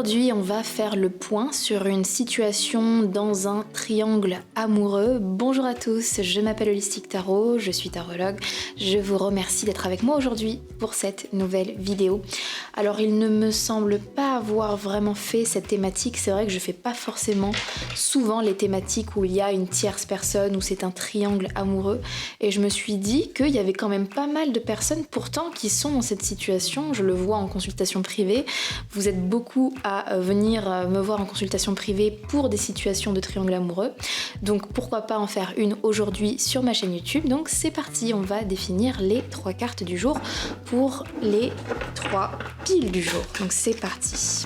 Aujourd'hui, on va faire le point sur une situation dans un triangle amoureux. Bonjour à tous, je m'appelle Holistic Tarot, je suis tarologue. Je vous remercie d'être avec moi aujourd'hui pour cette nouvelle vidéo. Alors, il ne me semble pas avoir vraiment fait cette thématique. C'est vrai que je fais pas forcément souvent les thématiques où il y a une tierce personne, où c'est un triangle amoureux. Et je me suis dit qu'il y avait quand même pas mal de personnes pourtant qui sont dans cette situation. Je le vois en consultation privée. Vous êtes beaucoup à venir me voir en consultation privée pour des situations de triangle amoureux. Donc pourquoi pas en faire une aujourd'hui sur ma chaîne YouTube. Donc c'est parti, on va définir les 3 cartes du jour pour les 3 piles du jour. Donc c'est parti.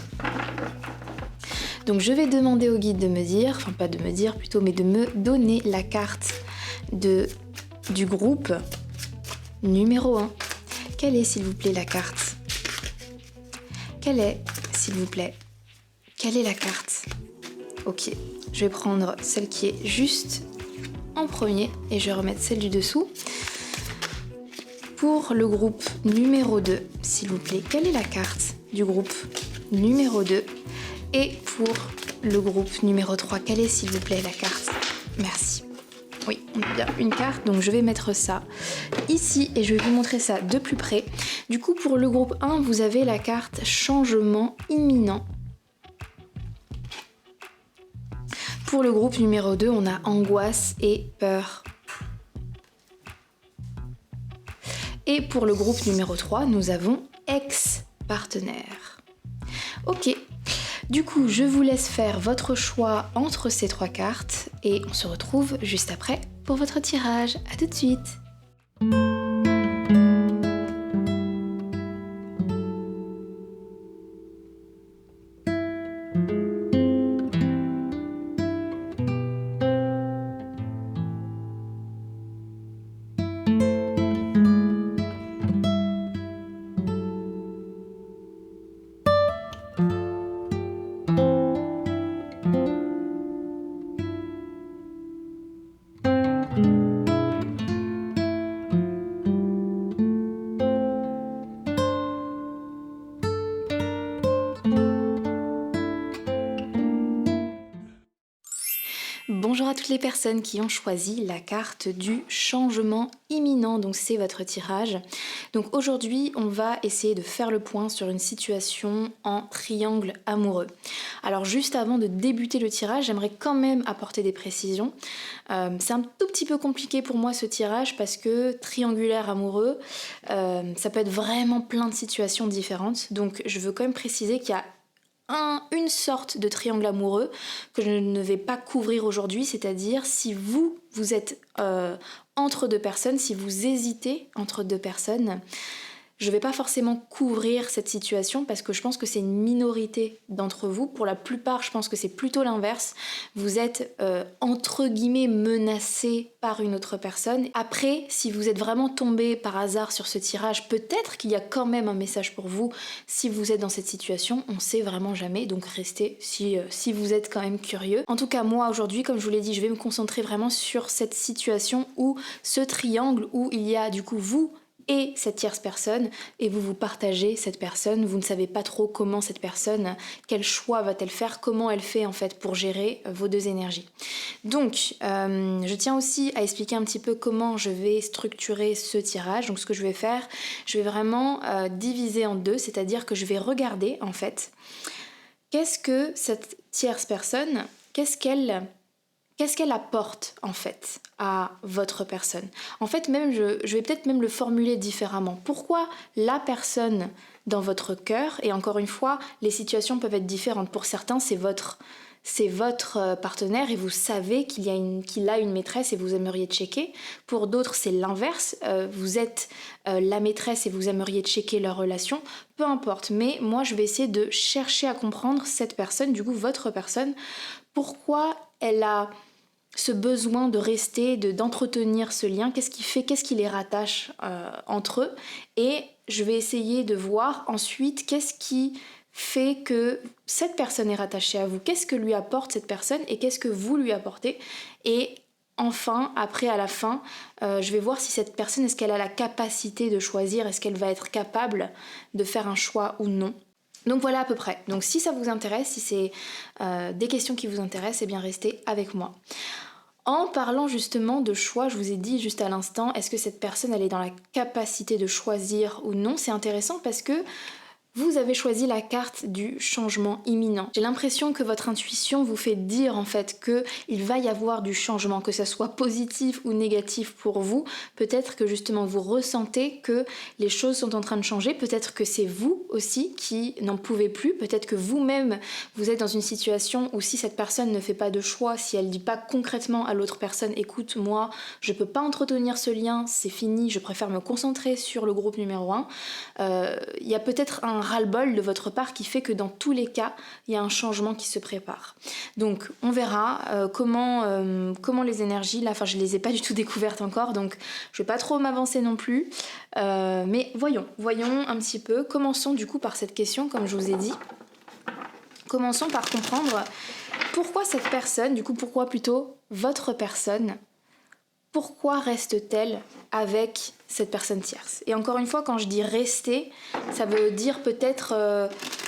Donc je vais demander au guide de me dire, enfin pas de me dire plutôt, mais de me donner la carte du groupe numéro 1. Quelle est s'il vous plaît la carte ? Quelle est, s'il vous plaît, quelle est la carte ? Ok, je vais prendre celle qui est juste en premier et je vais remettre celle du dessous. Pour le groupe numéro 2, s'il vous plaît, quelle est la carte du groupe numéro 2 ? Et pour le groupe numéro 3, quelle est, s'il vous plaît, la carte ? Merci. Oui, on a bien une carte, donc je vais mettre ça ici et je vais vous montrer ça de plus près. Du coup, pour le groupe 1, vous avez la carte changement imminent. Pour le groupe numéro 2, on a angoisse et peur. Et pour le groupe numéro 3, nous avons ex-partenaire. Ok, du coup, je vous laisse faire votre choix entre ces 3 cartes et on se retrouve juste après pour votre tirage. À tout de suite. Bonjour à toutes les personnes qui ont choisi la carte du changement imminent, donc c'est votre tirage. Donc aujourd'hui, on va essayer de faire le point sur une situation en triangle amoureux. Alors juste avant de débuter le tirage, j'aimerais quand même apporter des précisions. C'est un tout petit peu compliqué pour moi ce tirage parce que triangulaire amoureux, ça peut être vraiment plein de situations différentes. Donc je veux quand même préciser qu'il y a une sorte de triangle amoureux que je ne vais pas couvrir aujourd'hui, c'est-à-dire si vous êtes entre 2 personnes, si vous hésitez entre 2 personnes, je ne vais pas forcément couvrir cette situation parce que je pense que c'est une minorité d'entre vous. Pour la plupart, je pense que c'est plutôt l'inverse. Vous êtes entre guillemets menacé par une autre personne. Après, si vous êtes vraiment tombé par hasard sur ce tirage, peut-être qu'il y a quand même un message pour vous. Si vous êtes dans cette situation, on ne sait vraiment jamais. Donc restez si vous êtes quand même curieux. En tout cas, moi aujourd'hui, comme je vous l'ai dit, je vais me concentrer vraiment sur cette situation où ce triangle où il y a du coup vous et cette tierce personne, et vous partagez cette personne, vous ne savez pas trop comment cette personne, quel choix va-t-elle faire, comment elle fait en fait pour gérer vos 2 énergies. Donc, je tiens aussi à expliquer un petit peu comment je vais structurer ce tirage. Donc ce que je vais faire, je vais vraiment diviser en 2, c'est-à-dire que je vais regarder en fait, qu'est-ce que cette tierce personne, qu'est-ce qu'elle apporte en fait à votre personne. En fait, même je vais peut-être même le formuler différemment. Pourquoi la personne dans votre cœur, et encore une fois, les situations peuvent être différentes. Pour certains, c'est votre partenaire et vous savez qu'il a une maîtresse et vous aimeriez checker. Pour d'autres, c'est l'inverse. Vous êtes la maîtresse et vous aimeriez checker leur relation. Peu importe. Mais moi, je vais essayer de chercher à comprendre cette personne, du coup, votre personne. Pourquoi elle a ce besoin de rester, d'entretenir ce lien, qu'est-ce qui les rattache entre eux, et je vais essayer de voir ensuite qu'est-ce qui fait que cette personne est rattachée à vous, qu'est-ce que lui apporte cette personne et qu'est-ce que vous lui apportez, et enfin, après à la fin, je vais voir si cette personne, est-ce qu'elle a la capacité de choisir, est-ce qu'elle va être capable de faire un choix ou non. Donc voilà à peu près. Donc si ça vous intéresse, si c'est des questions qui vous intéressent, eh bien restez avec moi. En parlant justement de choix, je vous ai dit juste à l'instant, est-ce que cette personne elle est dans la capacité de choisir ou non? C'est intéressant parce que vous avez choisi la carte du changement imminent. J'ai l'impression que votre intuition vous fait dire en fait que il va y avoir du changement, que ça soit positif ou négatif pour vous. Peut-être que justement vous ressentez que les choses sont en train de changer. Peut-être que c'est vous aussi qui n'en pouvez plus. Peut-être que vous-même vous êtes dans une situation où si cette personne ne fait pas de choix, si elle dit pas concrètement à l'autre personne, écoute, moi, je peux pas entretenir ce lien, c'est fini, je préfère me concentrer sur le groupe numéro 1. Il y a peut-être un ras-le-bol de votre part qui fait que dans tous les cas, il y a un changement qui se prépare. Donc on verra comment les énergies, là, enfin je les ai pas du tout découvertes encore, donc je vais pas trop m'avancer non plus. Mais voyons un petit peu. Commençons du coup par cette question, comme je vous ai dit. Commençons par comprendre pourquoi cette personne, du coup pourquoi plutôt votre personne, pourquoi reste-t-elle avec cette personne tierce? Et encore une fois, quand je dis rester, ça veut dire peut-être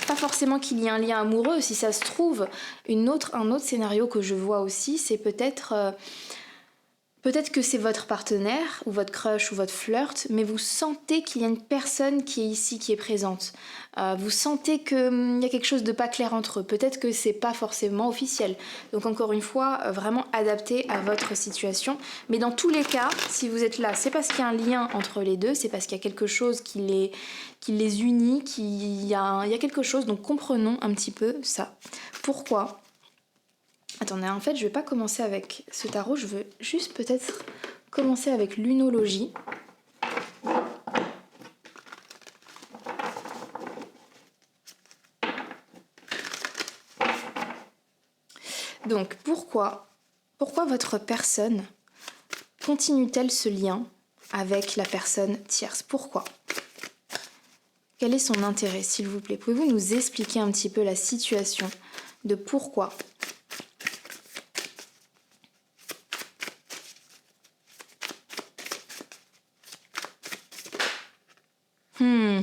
pas forcément qu'il y ait un lien amoureux. Si ça se trouve, un autre scénario que je vois aussi, c'est peut-être que c'est votre partenaire, ou votre crush, ou votre flirt, mais vous sentez qu'il y a une personne qui est ici, qui est présente. Vous sentez qu'il y a quelque chose de pas clair entre eux. Peut-être que c'est pas forcément officiel. Donc encore une fois, vraiment adapté à votre situation. Mais dans tous les cas, si vous êtes là, c'est parce qu'il y a un lien entre les deux, c'est parce qu'il y a quelque chose qui les unit, il y a quelque chose. Donc comprenons un petit peu ça. Pourquoi ? Attendez, en fait, je vais pas commencer avec ce tarot, je veux juste peut-être commencer avec l'unologie. Donc, pourquoi votre personne continue-t-elle ce lien avec la personne tierce? Pourquoi? Quel est son intérêt, s'il vous plaît? Pouvez-vous nous expliquer un petit peu la situation de pourquoi?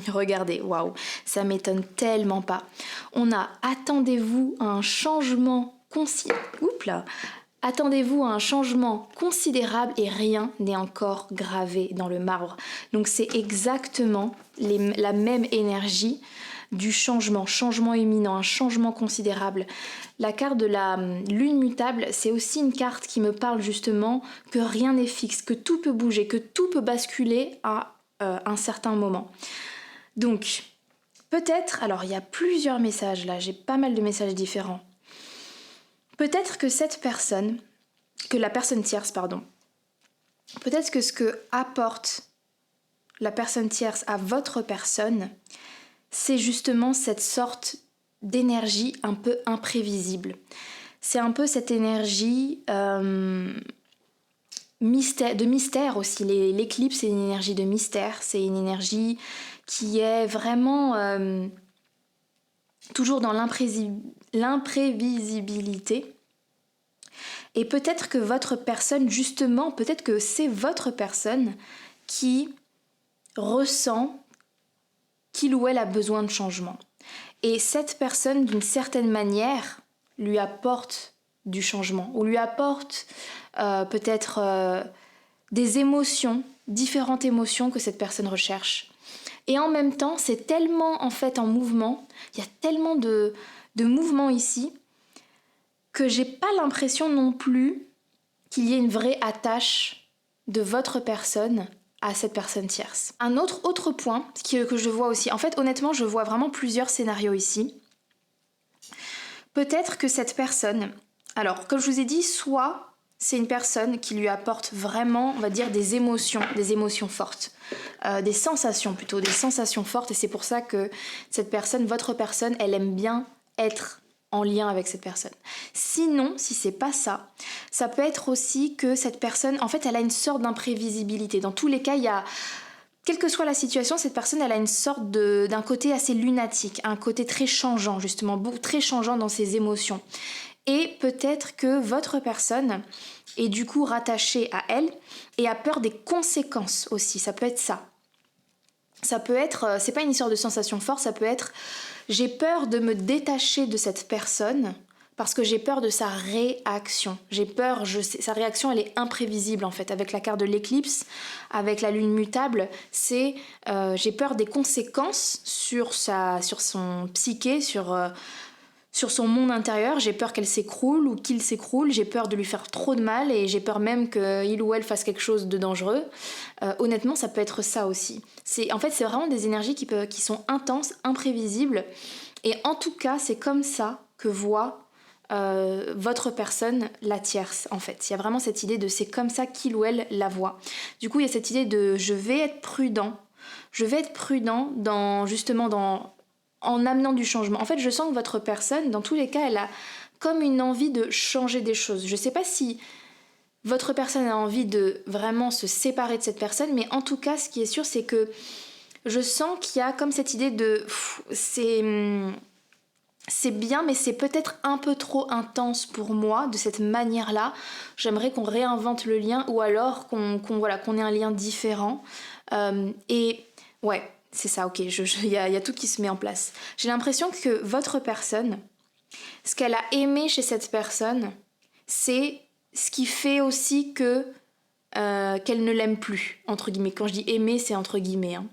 Regardez, waouh, ça m'étonne tellement pas. On a attendez-vous à un changement Attendez-vous à un changement considérable et rien n'est encore gravé dans le marbre. Donc c'est exactement la même énergie du changement imminent, un changement considérable. La carte de la lune mutable, c'est aussi une carte qui me parle justement que rien n'est fixe, que tout peut bouger, que tout peut basculer à un certain moment. Donc, peut-être, alors il y a plusieurs messages là, j'ai pas mal de messages différents. Peut-être que la personne tierce, peut-être que ce que apporte la personne tierce à votre personne, c'est justement cette sorte d'énergie un peu imprévisible. C'est un peu cette énergie de mystère aussi. L'éclipse, c'est une énergie de mystère, c'est une énergie qui est vraiment toujours dans l'imprévisibilité. Et peut-être que votre personne, justement, peut-être que c'est votre personne qui ressent qu'il ou elle a besoin de changement. Et cette personne, d'une certaine manière, lui apporte du changement, ou lui apporte peut-être des émotions, différentes émotions que cette personne recherche. Et en même temps, c'est tellement en fait en mouvement, il y a tellement de mouvements ici, que j'ai pas l'impression non plus qu'il y ait une vraie attache de votre personne à cette personne tierce. Un autre point que je vois aussi, en fait honnêtement je vois vraiment plusieurs scénarios ici. Peut-être que cette personne, alors comme je vous ai dit, soit c'est une personne qui lui apporte vraiment, on va dire, des émotions fortes, des sensations fortes, et c'est pour ça que cette personne, votre personne, elle aime bien être en lien avec cette personne. Sinon, si c'est pas ça, ça peut être aussi que cette personne, en fait, elle a une sorte d'imprévisibilité. Dans tous les cas, il y a, quelle que soit la situation, cette personne, elle a une sorte d'un côté assez lunatique, un côté très changeant, justement, très changeant dans ses émotions. Et peut-être que votre personne est du coup rattachée à elle et a peur des conséquences aussi, ça peut être ça. Ça peut être, c'est pas une histoire de sensation forte, ça peut être J'ai peur de me détacher de cette personne parce que j'ai peur de sa réaction. J'ai peur, sa réaction elle est imprévisible en fait. Avec la carte de l'éclipse, avec la lune mutable, j'ai peur des conséquences sur son psyché, sur son monde intérieur. J'ai peur qu'elle s'écroule ou qu'il s'écroule. J'ai peur de lui faire trop de mal et j'ai peur même qu'il ou elle fasse quelque chose de dangereux. Honnêtement, ça peut être ça aussi. C'est vraiment des énergies qui sont intenses, imprévisibles. Et en tout cas, c'est comme ça que voit votre personne, la tierce, en fait. Il y a vraiment cette idée de c'est comme ça qu'il ou elle la voit. Du coup, il y a cette idée de je vais être prudent. Je vais être prudent en amenant du changement. En fait, je sens que votre personne, dans tous les cas, elle a comme une envie de changer des choses. Je ne sais pas si votre personne a envie de vraiment se séparer de cette personne, mais en tout cas, ce qui est sûr, c'est que je sens qu'il y a comme cette idée de... C'est bien, mais c'est peut-être un peu trop intense pour moi, de cette manière-là. J'aimerais qu'on réinvente le lien, ou alors qu'on ait un lien différent. Et ouais, c'est ça, ok, il y a tout qui se met en place. J'ai l'impression que votre personne, ce qu'elle a aimé chez cette personne, c'est ce qui fait aussi qu'elle ne l'aime plus, entre guillemets. Quand je dis aimer, c'est entre guillemets, hein.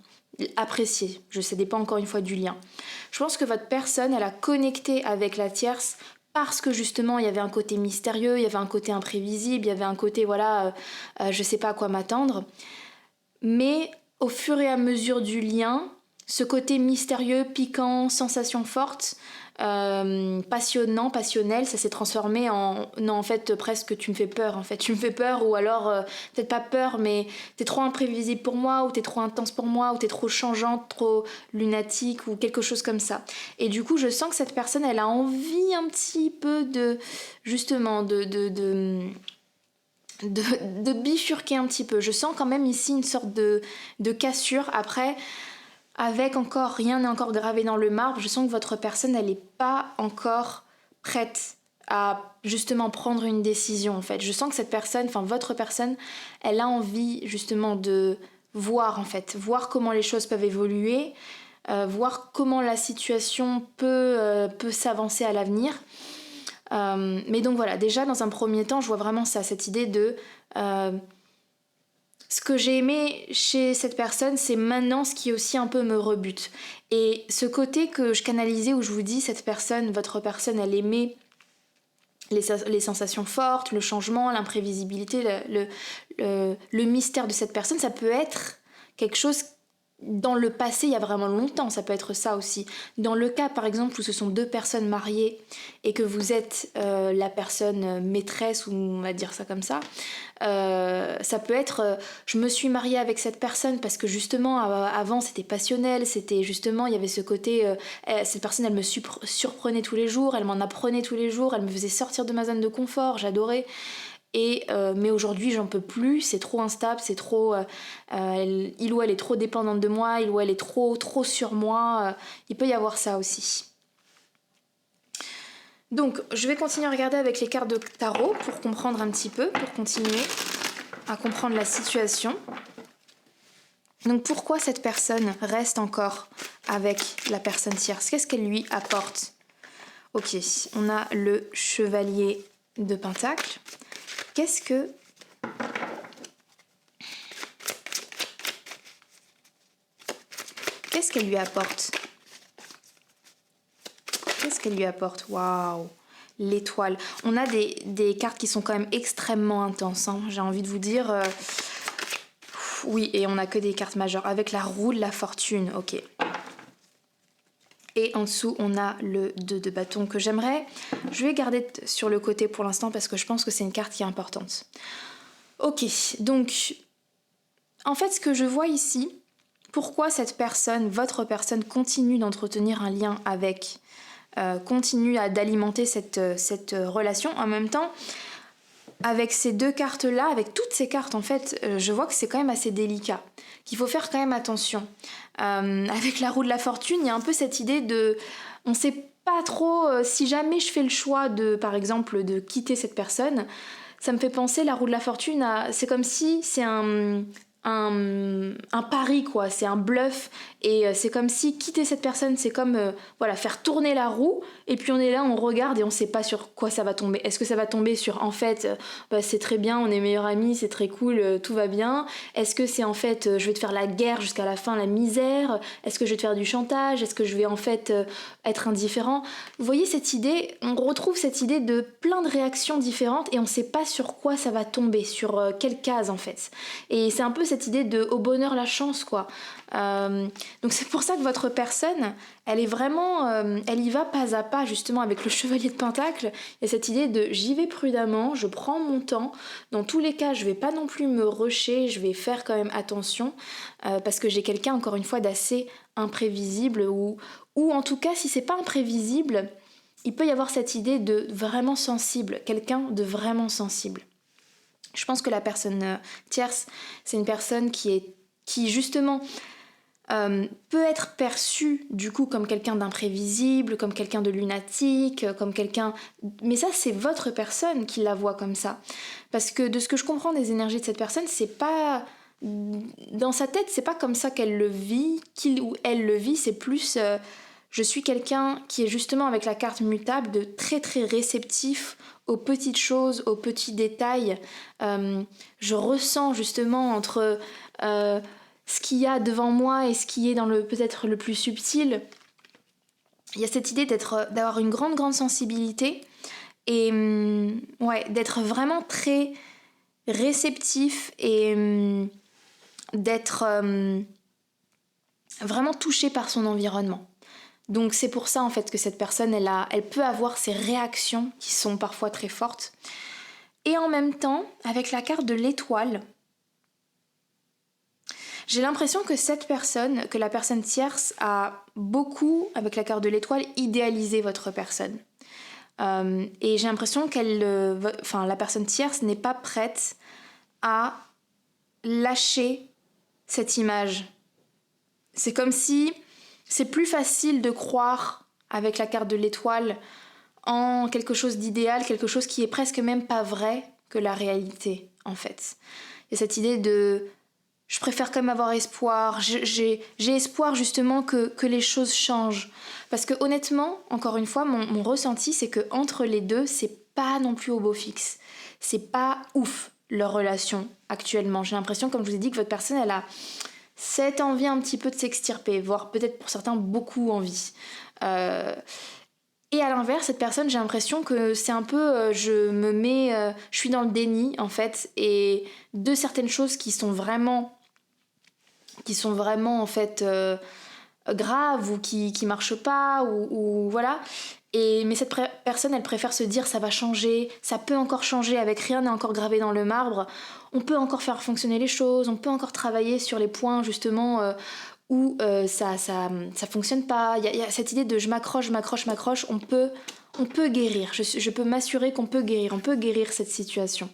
Apprécier, ça dépend encore une fois du lien. Je pense que votre personne, elle a connecté avec la tierce parce que justement il y avait un côté mystérieux, il y avait un côté imprévisible, il y avait un côté je sais pas à quoi m'attendre. Mais au fur et à mesure du lien, ce côté mystérieux, piquant, sensation forte, passionnant, passionnel, ça s'est transformé en... Non, en fait, presque tu me fais peur, en fait. Tu me fais peur, ou alors, peut-être pas peur, mais t'es trop imprévisible pour moi, ou t'es trop intense pour moi, ou t'es trop changeante, trop lunatique, ou quelque chose comme ça. Et du coup, je sens que cette personne, elle a envie un petit peu de... Justement, de bifurquer un petit peu. Je sens quand même ici une sorte de cassure. Après... Avec encore, rien n'est encore gravé dans le marbre, je sens que votre personne, elle n'est pas encore prête à justement prendre une décision en fait. Je sens que cette personne, votre personne, elle a envie justement de voir en fait, voir comment les choses peuvent évoluer, voir comment la situation peut s'avancer à l'avenir. Mais donc voilà, déjà dans un premier temps, je vois vraiment ça, cette idée de... ce que j'ai aimé chez cette personne, c'est maintenant ce qui aussi un peu me rebute. Et ce côté que je canalisais où je vous dis, cette personne, votre personne, elle aimait les sensations fortes, le changement, l'imprévisibilité, le mystère de cette personne, ça peut être quelque chose dans le passé, il y a vraiment longtemps, ça peut être ça aussi. Dans le cas, par exemple, où ce sont deux personnes mariées et que vous êtes la personne maîtresse, ou on va dire ça comme ça, ça peut être je me suis mariée avec cette personne parce que justement avant c'était passionnel, c'était justement il y avait ce côté cette personne elle me surprenait tous les jours, elle m'en apprenait tous les jours, elle me faisait sortir de ma zone de confort, j'adorais. Mais aujourd'hui j'en peux plus, c'est trop instable, c'est trop il ou elle est trop dépendante de moi, il ou elle est trop sur moi, il peut y avoir ça aussi. Donc je vais continuer à regarder avec les cartes de tarot pour comprendre un petit peu, pour continuer à comprendre la situation. Donc pourquoi cette personne reste encore avec la personne tierce? Qu'est-ce qu'elle lui apporte? Ok, on a le chevalier de Pentacles. Qu'est-ce qu'elle lui apporte? Qu'est-ce qu'elle lui apporte? Waouh! L'étoile. On a des cartes qui sont quand même extrêmement intenses, hein. J'ai envie de vous dire... Oui, et on n'a que des cartes majeures. Avec la roue de la fortune, ok. Et en dessous, on a le 2 de bâton que j'aimerais. Je vais garder sur le côté pour l'instant parce que je pense que c'est une carte qui est importante. Ok, donc... En fait, ce que je vois ici, pourquoi cette personne, votre personne, continue d'entretenir un lien avec... continue d'alimenter cette relation. En même temps, avec ces deux cartes-là, avec toutes ces cartes, en fait, je vois que c'est quand même assez délicat, qu'il faut faire quand même attention. Avec la roue de la fortune, il y a un peu cette idée de... On sait pas trop si jamais je fais le choix de, par exemple, de quitter cette personne, ça me fait penser, la roue de la fortune, c'est comme si c'est un un pari quoi, c'est un bluff et c'est comme si quitter cette personne c'est comme voilà, faire tourner la roue et puis on est là, on regarde et on sait pas sur quoi ça va tomber. Est-ce que ça va tomber sur en fait bah, c'est très bien, on est meilleurs amis, c'est très cool, tout va bien. Est-ce que c'est en fait je vais te faire la guerre jusqu'à la fin, la misère? Est-ce que je vais te faire du chantage? Est-ce que je vais en fait être indifférent? Vous voyez cette idée, on retrouve cette idée de plein de réactions différentes et on sait pas sur quoi ça va tomber, sur quelle case en fait. Et c'est un peu cette idée de au bonheur la chance quoi. Donc c'est pour ça que votre personne, elle est vraiment, elle y va pas à pas justement avec le chevalier de Pentacle. Il y a cette idée de j'y vais prudemment, je prends mon temps. Dans tous les cas, je vais pas non plus me rusher, je vais faire quand même attention parce que j'ai quelqu'un encore une fois d'assez imprévisible ou en tout cas si c'est pas imprévisible, il peut y avoir cette idée de vraiment sensible, quelqu'un de vraiment sensible. Je pense que la personne tierce, c'est une personne qui justement peut être perçue du coup comme quelqu'un d'imprévisible, comme quelqu'un de lunatique, comme quelqu'un... Mais ça, c'est votre personne qui la voit comme ça. Parce que de ce que je comprends des énergies de cette personne, c'est pas... Dans sa tête, c'est pas comme ça qu'elle le vit, qu'il ou elle le vit, c'est plus... je suis quelqu'un qui est justement avec la carte mutable de très très réceptif aux petites choses, aux petits détails. Je ressens justement entre ce qu'il y a devant moi et ce qui est dans le peut-être le plus subtil. Il y a cette idée d'avoir une grande grande sensibilité et ouais, d'être vraiment très réceptif et d'être vraiment touché par son environnement. Donc c'est pour ça en fait que cette personne elle peut avoir ces réactions qui sont parfois très fortes. Et en même temps, avec la carte de l'étoile, j'ai l'impression que que la personne tierce a beaucoup, avec la carte de l'étoile, idéalisé votre personne. Et j'ai l'impression la personne tierce n'est pas prête à lâcher cette image. C'est comme si c'est plus facile de croire avec la carte de l'étoile en quelque chose d'idéal, quelque chose qui est presque même pas vrai que la réalité en fait. Il y a cette idée de je préfère quand même avoir espoir, j'ai espoir justement que les choses changent. Parce que honnêtement, encore une fois, mon ressenti c'est que entre les deux, c'est pas non plus au beau fixe. C'est pas ouf leur relation actuellement. J'ai l'impression, comme je vous ai dit, que votre personne elle a cette envie un petit peu de s'extirper, voire peut-être pour certains beaucoup envie. Et à l'inverse, cette personne, j'ai l'impression que c'est un peu, je suis dans le déni en fait, et de certaines choses qui sont vraiment en fait graves ou qui marchent pas ou voilà. Mais cette personne, elle préfère se dire ça va changer, ça peut encore changer, avec rien n'est encore gravé dans le marbre. On peut encore faire fonctionner les choses, on peut encore travailler sur les points justement où ça fonctionne pas. Il y a cette idée de je m'accroche, on peut guérir. Je peux m'assurer qu'on peut guérir cette situation.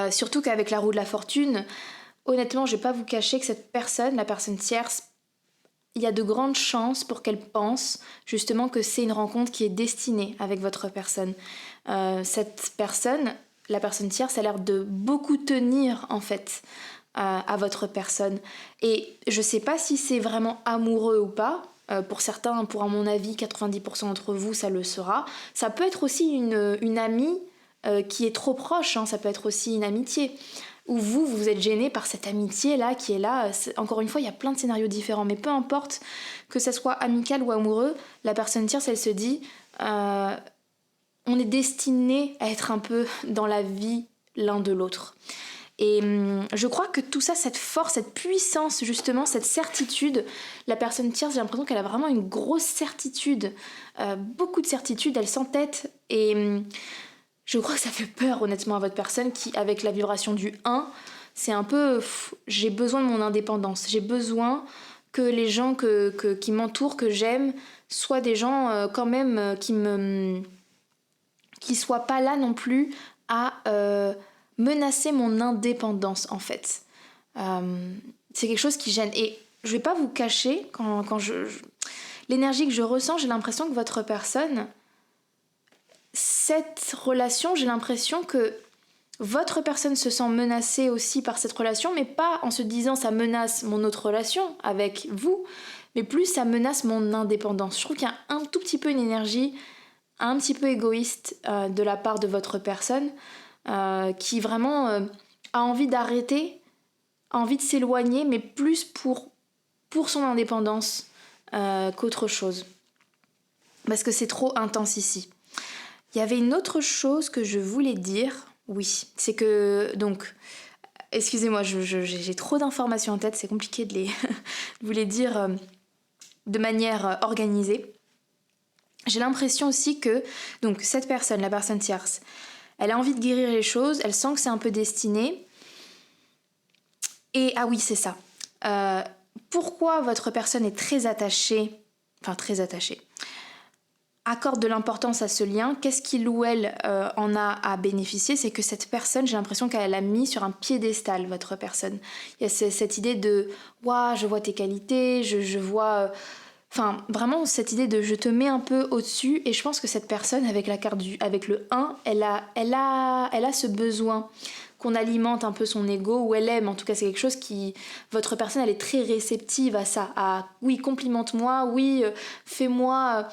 Surtout qu'avec la roue de la fortune, honnêtement, je vais pas vous cacher que cette personne, la personne tierce, il y a de grandes chances pour qu'elle pense justement que c'est une rencontre qui est destinée avec votre personne. Cette personne, la personne tierce, a l'air de beaucoup tenir en fait à votre personne. Et je sais pas si c'est vraiment amoureux ou pas. Pour certains, pour à mon avis, 90% d'entre vous, ça le sera. Ça peut être aussi une amie qui est trop proche, hein. Ça peut être aussi une amitié. Où vous êtes gêné par cette amitié-là qui est là. Encore une fois, il y a plein de scénarios différents, mais peu importe que ça soit amical ou amoureux, la personne tierce, elle se dit on est destiné à être un peu dans la vie l'un de l'autre. Et je crois que tout ça, cette force, cette puissance, justement, cette certitude, la personne tierce, j'ai l'impression qu'elle a vraiment une grosse certitude, beaucoup de certitude, elle s'entête et... je crois que ça fait peur honnêtement à votre personne qui, avec la vibration du 1, c'est un peu j'ai besoin de mon indépendance, j'ai besoin que les gens qui m'entourent, que j'aime, soient des gens quand même qui soient pas là non plus à menacer mon indépendance en fait. C'est quelque chose qui gêne et je vais pas vous cacher quand l'énergie que je ressens, j'ai l'impression que votre personne, cette relation, j'ai l'impression que votre personne se sent menacée aussi par cette relation, mais pas en se disant ça menace mon autre relation avec vous, mais plus ça menace mon indépendance. Je trouve qu'il y a un tout petit peu une énergie un petit peu égoïste de la part de votre personne qui vraiment a envie d'arrêter, a envie de s'éloigner, mais plus pour son indépendance qu'autre chose. Parce que c'est trop intense ici. Il y avait une autre chose que je voulais dire, oui, c'est que, donc, excusez-moi, j'ai trop d'informations en tête, c'est compliqué de vous les dire de manière organisée. J'ai l'impression aussi que, donc, cette personne, la personne tierce, elle a envie de guérir les choses, elle sent que c'est un peu destiné. Et, ah oui, c'est ça. Pourquoi votre personne est très attachée, accorde de l'importance à ce lien, qu'est-ce qu'il ou elle en a à bénéficier, c'est que cette personne, j'ai l'impression qu'elle l'a mis sur un piédestal, votre personne. Il y a cette idée de « Waouh, je vois tes qualités, je vois… Enfin, vraiment, cette idée de « je te mets un peu au-dessus » et je pense que cette personne, avec la carte avec le 1, elle a ce besoin qu'on alimente un peu son ego, ou elle aime, en tout cas c'est quelque chose qui… Votre personne, elle est très réceptive à ça, à « oui, complimente-moi, oui, fais-moi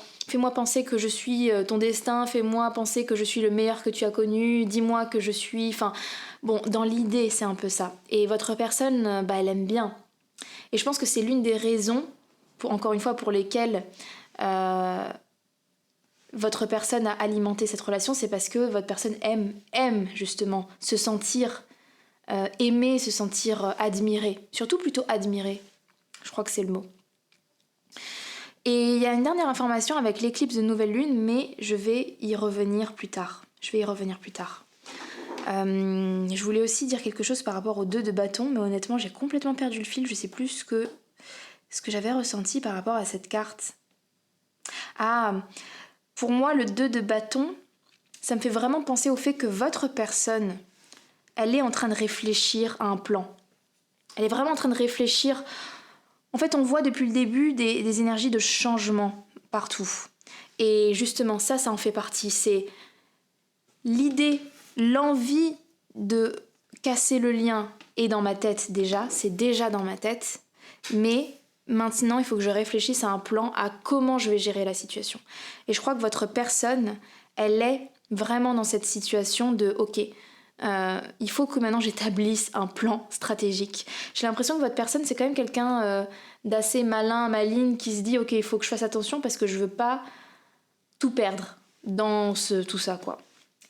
penser que je suis ton destin, fais-moi penser que je suis le meilleur que tu as connu, dis-moi que je suis… » Enfin, bon, dans l'idée, c'est un peu ça. Et votre personne, elle aime bien. Et je pense que c'est l'une des raisons, encore une fois, pour lesquelles votre personne a alimenté cette relation, c'est parce que votre personne aime justement se sentir aimée, se sentir admirée. Surtout plutôt admirée. Je crois que c'est le mot. Et il y a une dernière information avec l'éclipse de nouvelle lune, mais je vais y revenir plus tard. Je voulais aussi dire quelque chose par rapport aux 2 de bâton, mais honnêtement, j'ai complètement perdu le fil. Je sais plus ce que j'avais ressenti par rapport à cette carte. Ah, pour moi, le 2 de bâton, ça me fait vraiment penser au fait que votre personne, elle est en train de réfléchir à un plan. Elle est vraiment en train de réfléchir. En fait, on voit depuis le début des énergies de changement partout. Et justement, ça en fait partie. C'est l'idée, l'envie de casser le lien est dans ma tête déjà. C'est déjà dans ma tête. Mais maintenant, il faut que je réfléchisse à un plan, à comment je vais gérer la situation. Et je crois que votre personne, elle est vraiment dans cette situation de « ok, il faut que maintenant j'établisse un plan stratégique ». J'ai l'impression que votre personne, c'est quand même quelqu'un d'assez maligne, qui se dit « ok, il faut que je fasse attention parce que je veux pas tout perdre dans tout ça, quoi ».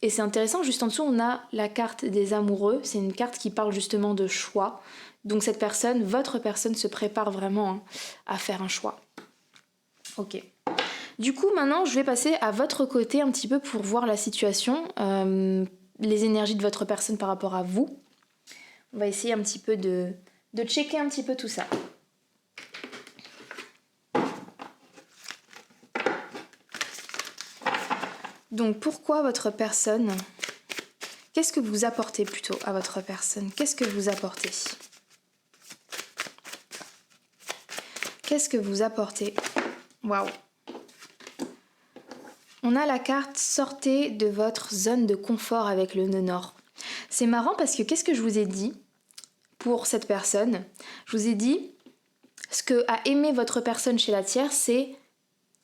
Et c'est intéressant, juste en dessous, on a la carte des amoureux. C'est une carte qui parle justement de choix. Donc cette personne, votre personne, se prépare vraiment à faire un choix. Ok. Du coup, maintenant, je vais passer à votre côté un petit peu pour voir la situation, les énergies de votre personne par rapport à vous. On va essayer un petit peu de checker un petit peu tout ça. Donc pourquoi votre personne… Qu'est-ce que vous apportez plutôt à votre personne ? Qu'est-ce que vous apportez ? Qu'est-ce que vous apportez ? Waouh ! On a la carte « Sortez de votre zone de confort » avec le nœud nord. C'est marrant parce que qu'est-ce que je vous ai dit pour cette personne ? Je vous ai dit, ce que a aimé votre personne chez la tierce, c'est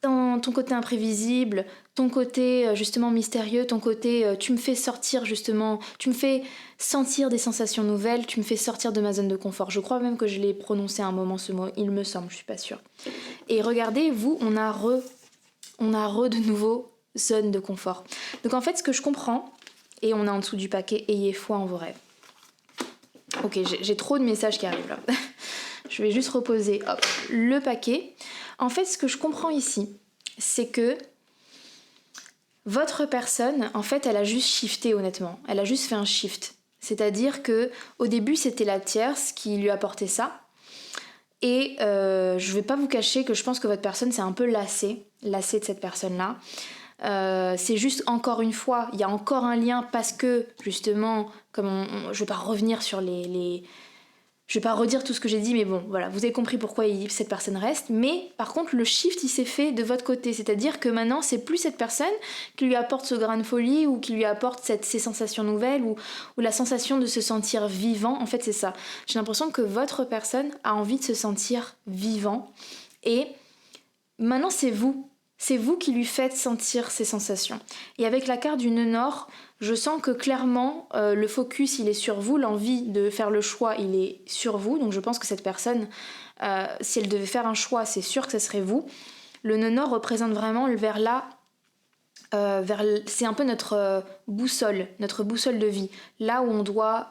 ton côté imprévisible, ton côté justement mystérieux, ton côté tu me fais sortir justement, tu me fais sentir des sensations nouvelles, tu me fais sortir de ma zone de confort. Je crois même que je l'ai prononcé à un moment ce mot, il me semble, je suis pas sûre. Et regardez, vous, on a de nouveau zone de confort. Donc en fait, ce que je comprends, et on a en dessous du paquet « Ayez foi en vos rêves ». Ok, j'ai trop de messages qui arrivent là. Je vais juste reposer le paquet. En fait, ce que je comprends ici, c'est que votre personne, en fait, elle a juste shifté honnêtement. Elle a juste fait un shift. C'est-à-dire que au début, c'était la tierce qui lui apportait ça. Et je vais pas vous cacher que je pense que votre personne s'est un peu lassée de cette personne-là. C'est juste encore une fois, il y a encore un lien parce que justement, comme je vais pas revenir sur les Je vais pas redire tout ce que j'ai dit, mais bon, voilà, vous avez compris pourquoi cette personne reste. Mais par contre, le shift, il s'est fait de votre côté. C'est-à-dire que maintenant, c'est plus cette personne qui lui apporte ce grain de folie ou qui lui apporte ces sensations nouvelles ou la sensation de se sentir vivant. En fait, c'est ça. J'ai l'impression que votre personne a envie de se sentir vivant. Et maintenant, c'est vous. C'est vous qui lui faites sentir ces sensations. Et avec la carte du nœud nord, je sens que clairement, le focus, il est sur vous. L'envie de faire le choix, il est sur vous. Donc je pense que cette personne, si elle devait faire un choix, c'est sûr que ce serait vous. Le nœud nord représente vraiment le vers là. C'est un peu notre boussole de vie. Là où on doit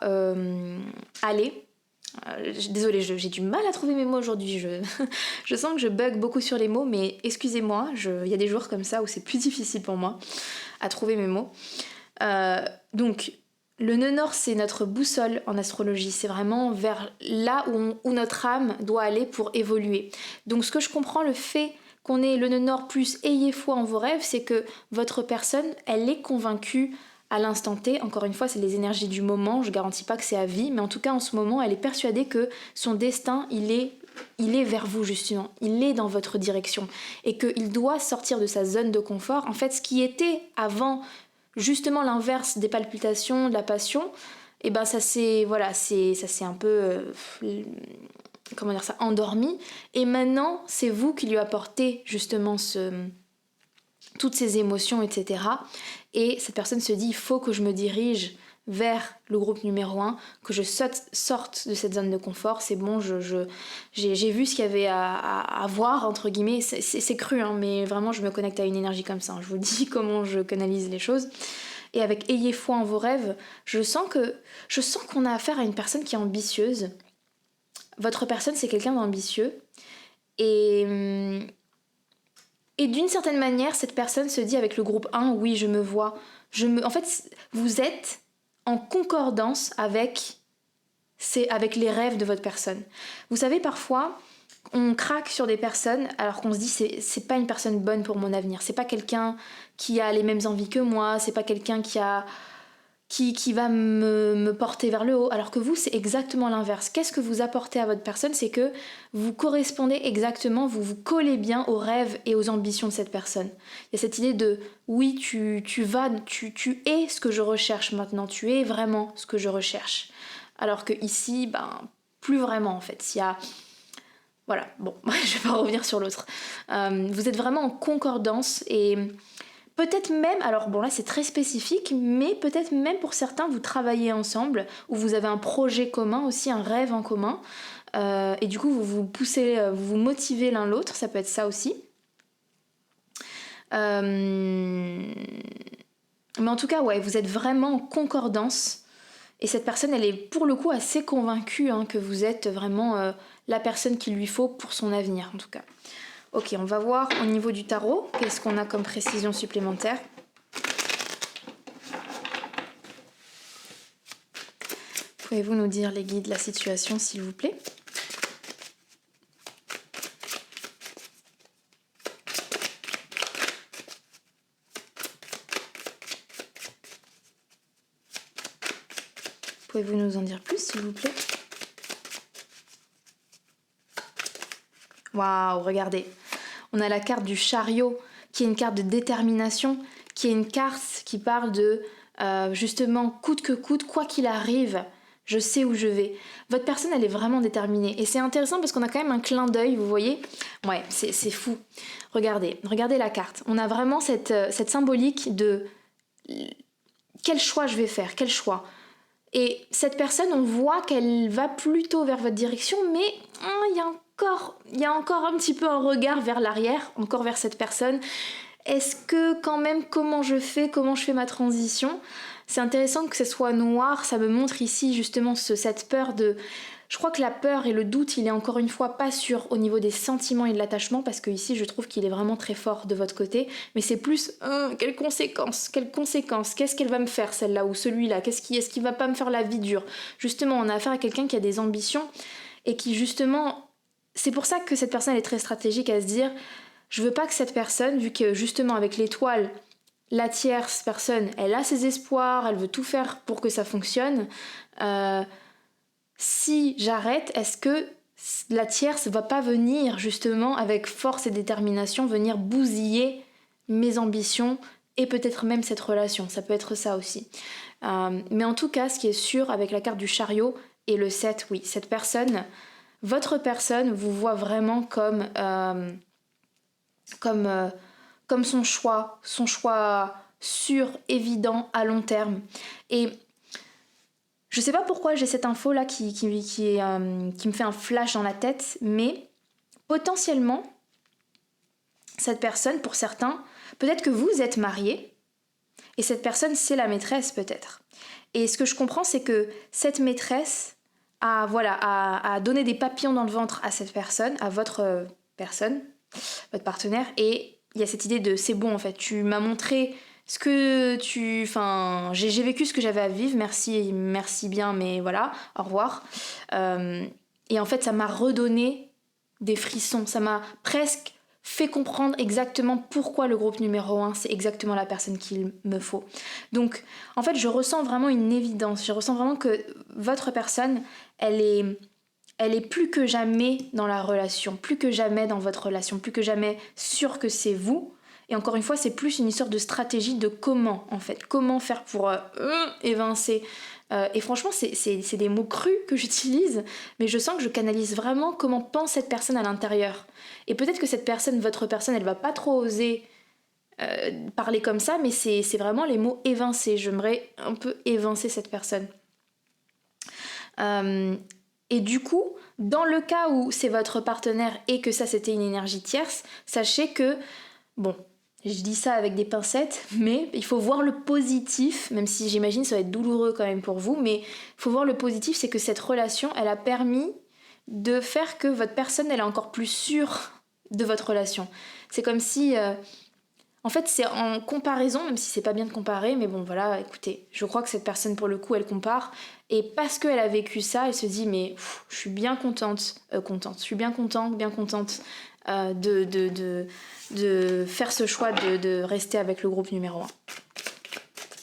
aller. Désolée, j'ai du mal à trouver mes mots aujourd'hui. Je sens que je bug beaucoup sur les mots, mais excusez-moi, il y a des jours comme ça où c'est plus difficile pour moi à trouver mes mots. Donc, le nœud nord, c'est notre boussole en astrologie. C'est vraiment vers là où notre âme doit aller pour évoluer. Donc, ce que je comprends, le fait qu'on ait le nœud nord plus ayez foi en vos rêves, c'est que votre personne, elle est convaincue à l'instant T. Encore une fois, c'est les énergies du moment, je garantis pas que c'est à vie, mais en tout cas en ce moment, elle est persuadée que son destin, il est vers vous justement, il est dans votre direction et qu'il doit sortir de sa zone de confort. En fait, ce qui était avant justement l'inverse des palpitations, de la passion, et ben ça s'est un peu endormi, et maintenant c'est vous qui lui apportez justement toutes ces émotions, etc. Et cette personne se dit, il faut que je me dirige vers le groupe numéro 1, que je sorte de cette zone de confort. C'est bon, j'ai vu ce qu'il y avait à voir, entre guillemets. C'est cru, hein, mais vraiment, je me connecte à une énergie comme ça. Je vous dis comment je canalise les choses. Et avec ayez foi en vos rêves, je sens qu'on a affaire à une personne qui est ambitieuse. Votre personne, c'est quelqu'un d'ambitieux. Et d'une certaine manière, cette personne se dit avec le groupe 1, oui, je me vois. En fait, vous êtes en concordance avec les rêves de votre personne. Vous savez, parfois, on craque sur des personnes alors qu'on se dit c'est pas une personne bonne pour mon avenir. C'est pas quelqu'un qui a les mêmes envies que moi. C'est pas quelqu'un qui va me porter vers le haut, alors que vous, c'est exactement l'inverse. Qu'est-ce que vous apportez à votre personne? C'est que vous correspondez exactement, vous vous collez bien aux rêves et aux ambitions de cette personne. Il y a cette idée de, oui, tu es ce que je recherche maintenant, tu es vraiment ce que je recherche. Alors que ici, plus vraiment en fait. Il y a... Voilà, bon, je vais pas revenir sur l'autre. Vous êtes vraiment en concordance et... Peut-être même, alors bon là c'est très spécifique, mais peut-être même pour certains vous travaillez ensemble, ou vous avez un projet commun aussi, un rêve en commun, et du coup vous vous poussez, vous vous motivez l'un l'autre, ça peut être ça aussi. Mais en tout cas, ouais, vous êtes vraiment en concordance, et cette personne elle est pour le coup assez convaincue que vous êtes vraiment la personne qu'il lui faut pour son avenir en tout cas. Ok, on va voir au niveau du tarot, qu'est-ce qu'on a comme précision supplémentaire. Pouvez-vous nous dire les guides, la situation, s'il vous plaît? Pouvez-vous nous en dire plus, s'il vous plaît? Waouh, regardez. On a la carte du chariot, qui est une carte de détermination, qui est une carte qui parle de, justement, coûte que coûte, quoi qu'il arrive, je sais où je vais. Votre personne, elle est vraiment déterminée. Et c'est intéressant parce qu'on a quand même un clin d'œil, vous voyez? Ouais, c'est fou. Regardez la carte. On a vraiment cette symbolique de quel choix je vais faire, quel choix. Et cette personne, on voit qu'elle va plutôt vers votre direction, mais il y a encore un petit peu un regard vers l'arrière, encore vers cette personne. Est-ce que quand même, comment je fais ma transition? C'est intéressant que ce soit noir, ça me montre ici justement cette peur de... Je crois que la peur et le doute, il est encore une fois pas sûr au niveau des sentiments et de l'attachement, parce que ici je trouve qu'il est vraiment très fort de votre côté, mais c'est plus quelles conséquences, qu'est-ce qu'elle va me faire celle-là ou celui-là, est-ce qu'il va pas me faire la vie dure? Justement, on a affaire à quelqu'un qui a des ambitions et qui justement, c'est pour ça que cette personne elle est très stratégique à se dire, je veux pas que cette personne, vu que justement avec l'étoile, la tierce personne, elle a ses espoirs, elle veut tout faire pour que ça fonctionne, si j'arrête, est-ce que la tierce va pas venir justement avec force et détermination, venir bousiller mes ambitions et peut-être même cette relation, ça peut être ça aussi. Mais en tout cas, ce qui est sûr avec la carte du chariot et le 7, oui, cette personne, votre personne vous voit vraiment comme son choix sûr, évident, à long terme. Et je sais pas pourquoi j'ai cette info là qui me fait un flash dans la tête, mais potentiellement, cette personne, pour certains, peut-être que vous êtes mariés, et cette personne, c'est la maîtresse peut-être. Et ce que je comprends, c'est que cette maîtresse a donné des papillons dans le ventre à cette personne, à votre personne, votre partenaire, et il y a cette idée de c'est bon en fait, tu m'as montré ce que tu... Enfin, j'ai vécu ce que j'avais à vivre, merci bien, mais voilà, au revoir. Et en fait, ça m'a redonné des frissons, ça m'a presque fait comprendre exactement pourquoi le groupe numéro 1, c'est exactement la personne qu'il me faut. Donc, en fait, je ressens vraiment une évidence, je ressens vraiment que votre personne, elle est plus que jamais dans la relation, plus que jamais dans votre relation, plus que jamais sûre que c'est vous. Et encore une fois, c'est plus une histoire de stratégie de comment, en fait. Comment faire pour évincer. Et franchement, c'est des mots crus que j'utilise, mais je sens que je canalise vraiment comment pense cette personne à l'intérieur. Et peut-être que cette personne, votre personne, elle va pas trop oser parler comme ça, mais c'est vraiment les mots évincer. J'aimerais un peu évincer cette personne. Et du coup, dans le cas où c'est votre partenaire et que ça c'était une énergie tierce, sachez que, bon, je dis ça avec des pincettes, mais il faut voir le positif, même si j'imagine ça va être douloureux quand même pour vous, mais il faut voir le positif, c'est que cette relation, elle a permis de faire que votre personne, elle est encore plus sûre de votre relation. C'est comme si... en fait, c'est en comparaison, même si c'est pas bien de comparer, mais bon, voilà, écoutez, je crois que cette personne, pour le coup, elle compare, et parce qu'elle a vécu ça, elle se dit, mais je suis bien contente, je suis bien contente de faire ce choix de rester avec le groupe numéro 1.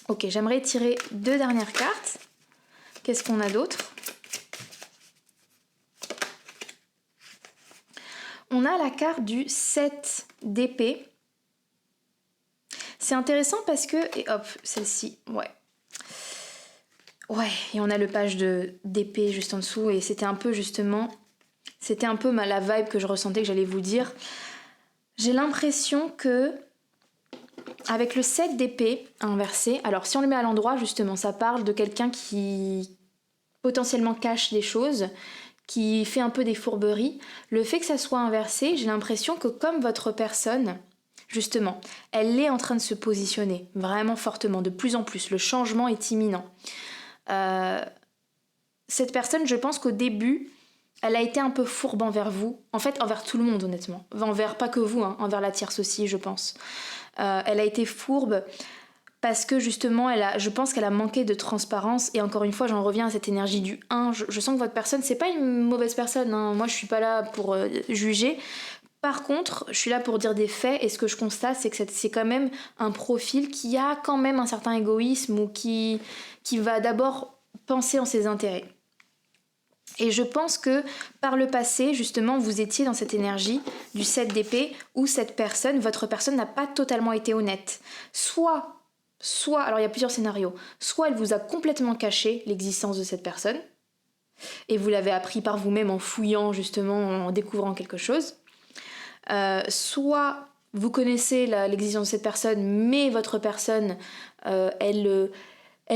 Ok, j'aimerais tirer 2 dernières cartes. Qu'est-ce qu'on a d'autre? On a la carte du 7 d'épée. C'est intéressant parce que... Et hop, celle-ci, ouais. Ouais, et on a le page d'épée juste en dessous, et c'était un peu justement... C'était un peu la vibe que je ressentais, que j'allais vous dire. J'ai l'impression que... Avec le 7 d'épée inversé, alors si on le met à l'endroit, justement, ça parle de quelqu'un qui potentiellement cache des choses, qui fait un peu des fourberies. Le fait que ça soit inversé, j'ai l'impression que comme votre personne... Justement, elle est en train de se positionner vraiment fortement, de plus en plus. Le changement est imminent. Cette personne, je pense qu'au début, elle a été un peu fourbe envers vous. En fait, envers tout le monde, honnêtement. Envers pas que vous, hein, envers la tierce aussi, je pense. Elle a été fourbe parce que justement, je pense qu'elle a manqué de transparence. Et encore une fois, j'en reviens à cette énergie du 1. Je sens que votre personne, c'est pas une mauvaise personne, hein. Moi, je suis pas là pour juger. Par contre, je suis là pour dire des faits, et ce que je constate, c'est que c'est quand même un profil qui a quand même un certain égoïsme, ou qui va d'abord penser en ses intérêts. Et je pense que par le passé, justement, vous étiez dans cette énergie du 7 d'épée, où cette personne, votre personne, n'a pas totalement été honnête. Soit, alors il y a plusieurs scénarios, soit elle vous a complètement caché l'existence de cette personne, et vous l'avez appris par vous-même en fouillant, justement, en découvrant quelque chose. Soit vous connaissez l'existence de cette personne, mais votre personne, elle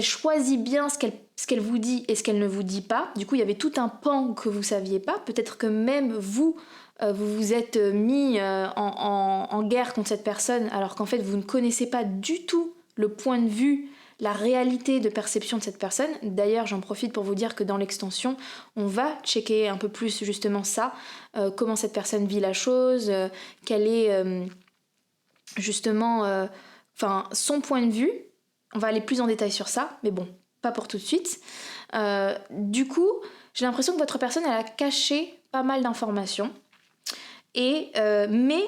choisit bien ce qu'elle vous dit et ce qu'elle ne vous dit pas. Du coup, il y avait tout un pan que vous saviez pas. Peut-être que même vous vous êtes mis en guerre contre cette personne, alors qu'en fait, vous ne connaissez pas du tout le point de vue, la réalité de perception de cette personne. D'ailleurs, j'en profite pour vous dire que dans l'extension, on va checker un peu plus justement ça, comment cette personne vit la chose, quel est justement son point de vue. On va aller plus en détail sur ça, mais bon, pas pour tout de suite. Du coup, j'ai l'impression que votre personne, elle a caché pas mal d'informations, mais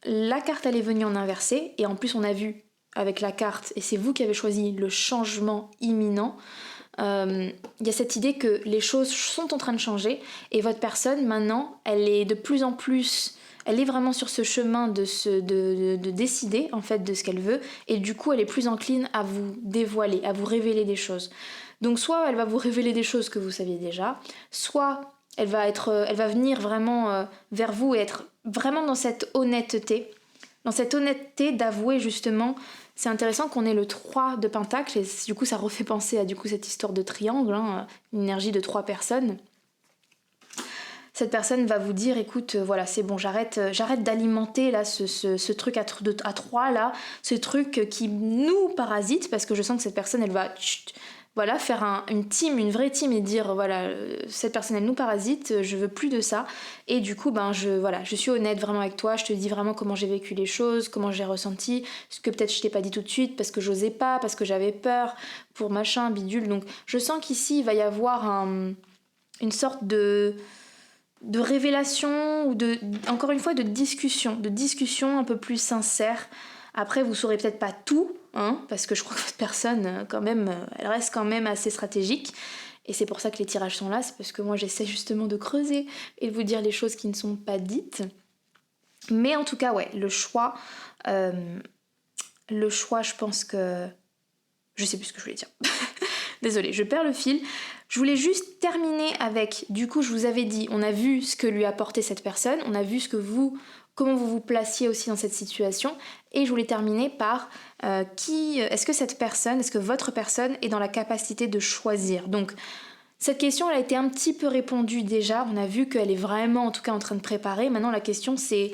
la carte, elle est venue en inversé, et en plus on a vu avec la carte, et c'est vous qui avez choisi le changement imminent, il y a cette idée que les choses sont en train de changer et votre personne maintenant, elle est de plus en plus, elle est vraiment sur ce chemin de décider en fait de ce qu'elle veut et du coup elle est plus encline à vous dévoiler, à vous révéler des choses. Donc soit elle va vous révéler des choses que vous saviez déjà, soit elle va venir vraiment vers vous et être vraiment dans cette honnêteté d'avouer justement. C'est intéressant qu'on ait le 3 de Pentacle et du coup ça refait penser à cette histoire de triangle, hein, une énergie de 3 personnes. Cette personne va vous dire écoute voilà c'est bon j'arrête d'alimenter là ce truc à 3 là, ce truc qui nous parasite parce que je sens que cette personne elle va voilà, faire une vraie team et dire voilà, cette personne elle nous parasite, je veux plus de ça. Et du coup, je suis honnête vraiment avec toi, je te dis vraiment comment j'ai vécu les choses, comment j'ai ressenti, ce que peut-être je t'ai pas dit tout de suite parce que j'osais pas, parce que j'avais peur pour machin, bidule. Donc je sens qu'ici il va y avoir une sorte de révélation ou encore une fois de discussion un peu plus sincère. Après, vous saurez peut-être pas tout, hein, parce que je crois que votre personne, quand même, elle reste quand même assez stratégique. Et c'est pour ça que les tirages sont là, c'est parce que moi j'essaie justement de creuser et de vous dire les choses qui ne sont pas dites. Mais en tout cas, ouais, le choix, je pense que... Je sais plus ce que je voulais dire. Désolée, je perds le fil. Je voulais juste terminer avec, du coup, je vous avais dit, on a vu ce que lui apportait cette personne, on a vu comment vous vous placiez aussi dans cette situation, et je voulais terminer par est-ce que votre personne est dans la capacité de choisir. Donc, cette question, elle a été un petit peu répondue déjà, on a vu qu'elle est vraiment, en tout cas, en train de préparer. Maintenant, la question, c'est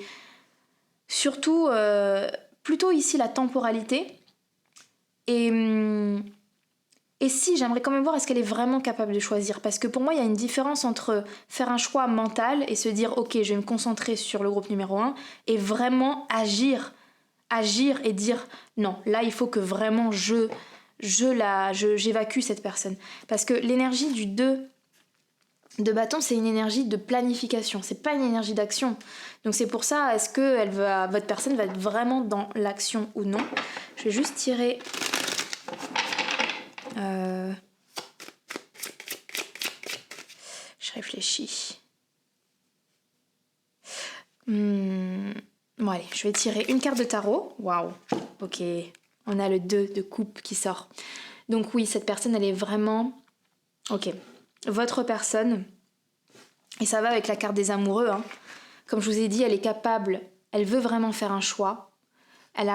surtout, plutôt ici, la temporalité, et si, j'aimerais quand même voir est-ce qu'elle est vraiment capable de choisir. Parce que pour moi, il y a une différence entre faire un choix mental et se dire « Ok, je vais me concentrer sur le groupe numéro 1 » et vraiment agir et dire « Non, là, il faut que vraiment j'évacue cette personne. » Parce que l'énergie du 2 de bâton, c'est une énergie de planification. C'est pas une énergie d'action. Donc c'est pour ça, est-ce que votre personne va être vraiment dans l'action ou non. Je vais juste tirer... Je réfléchis. Bon allez, je vais tirer une carte de tarot. Waouh. Ok. On a le 2 de coupe qui sort. Donc oui, cette personne, elle est vraiment... Ok. Votre personne, et ça va avec la carte des amoureux, hein. Comme je vous ai dit, elle est capable, elle veut vraiment faire un choix. Elle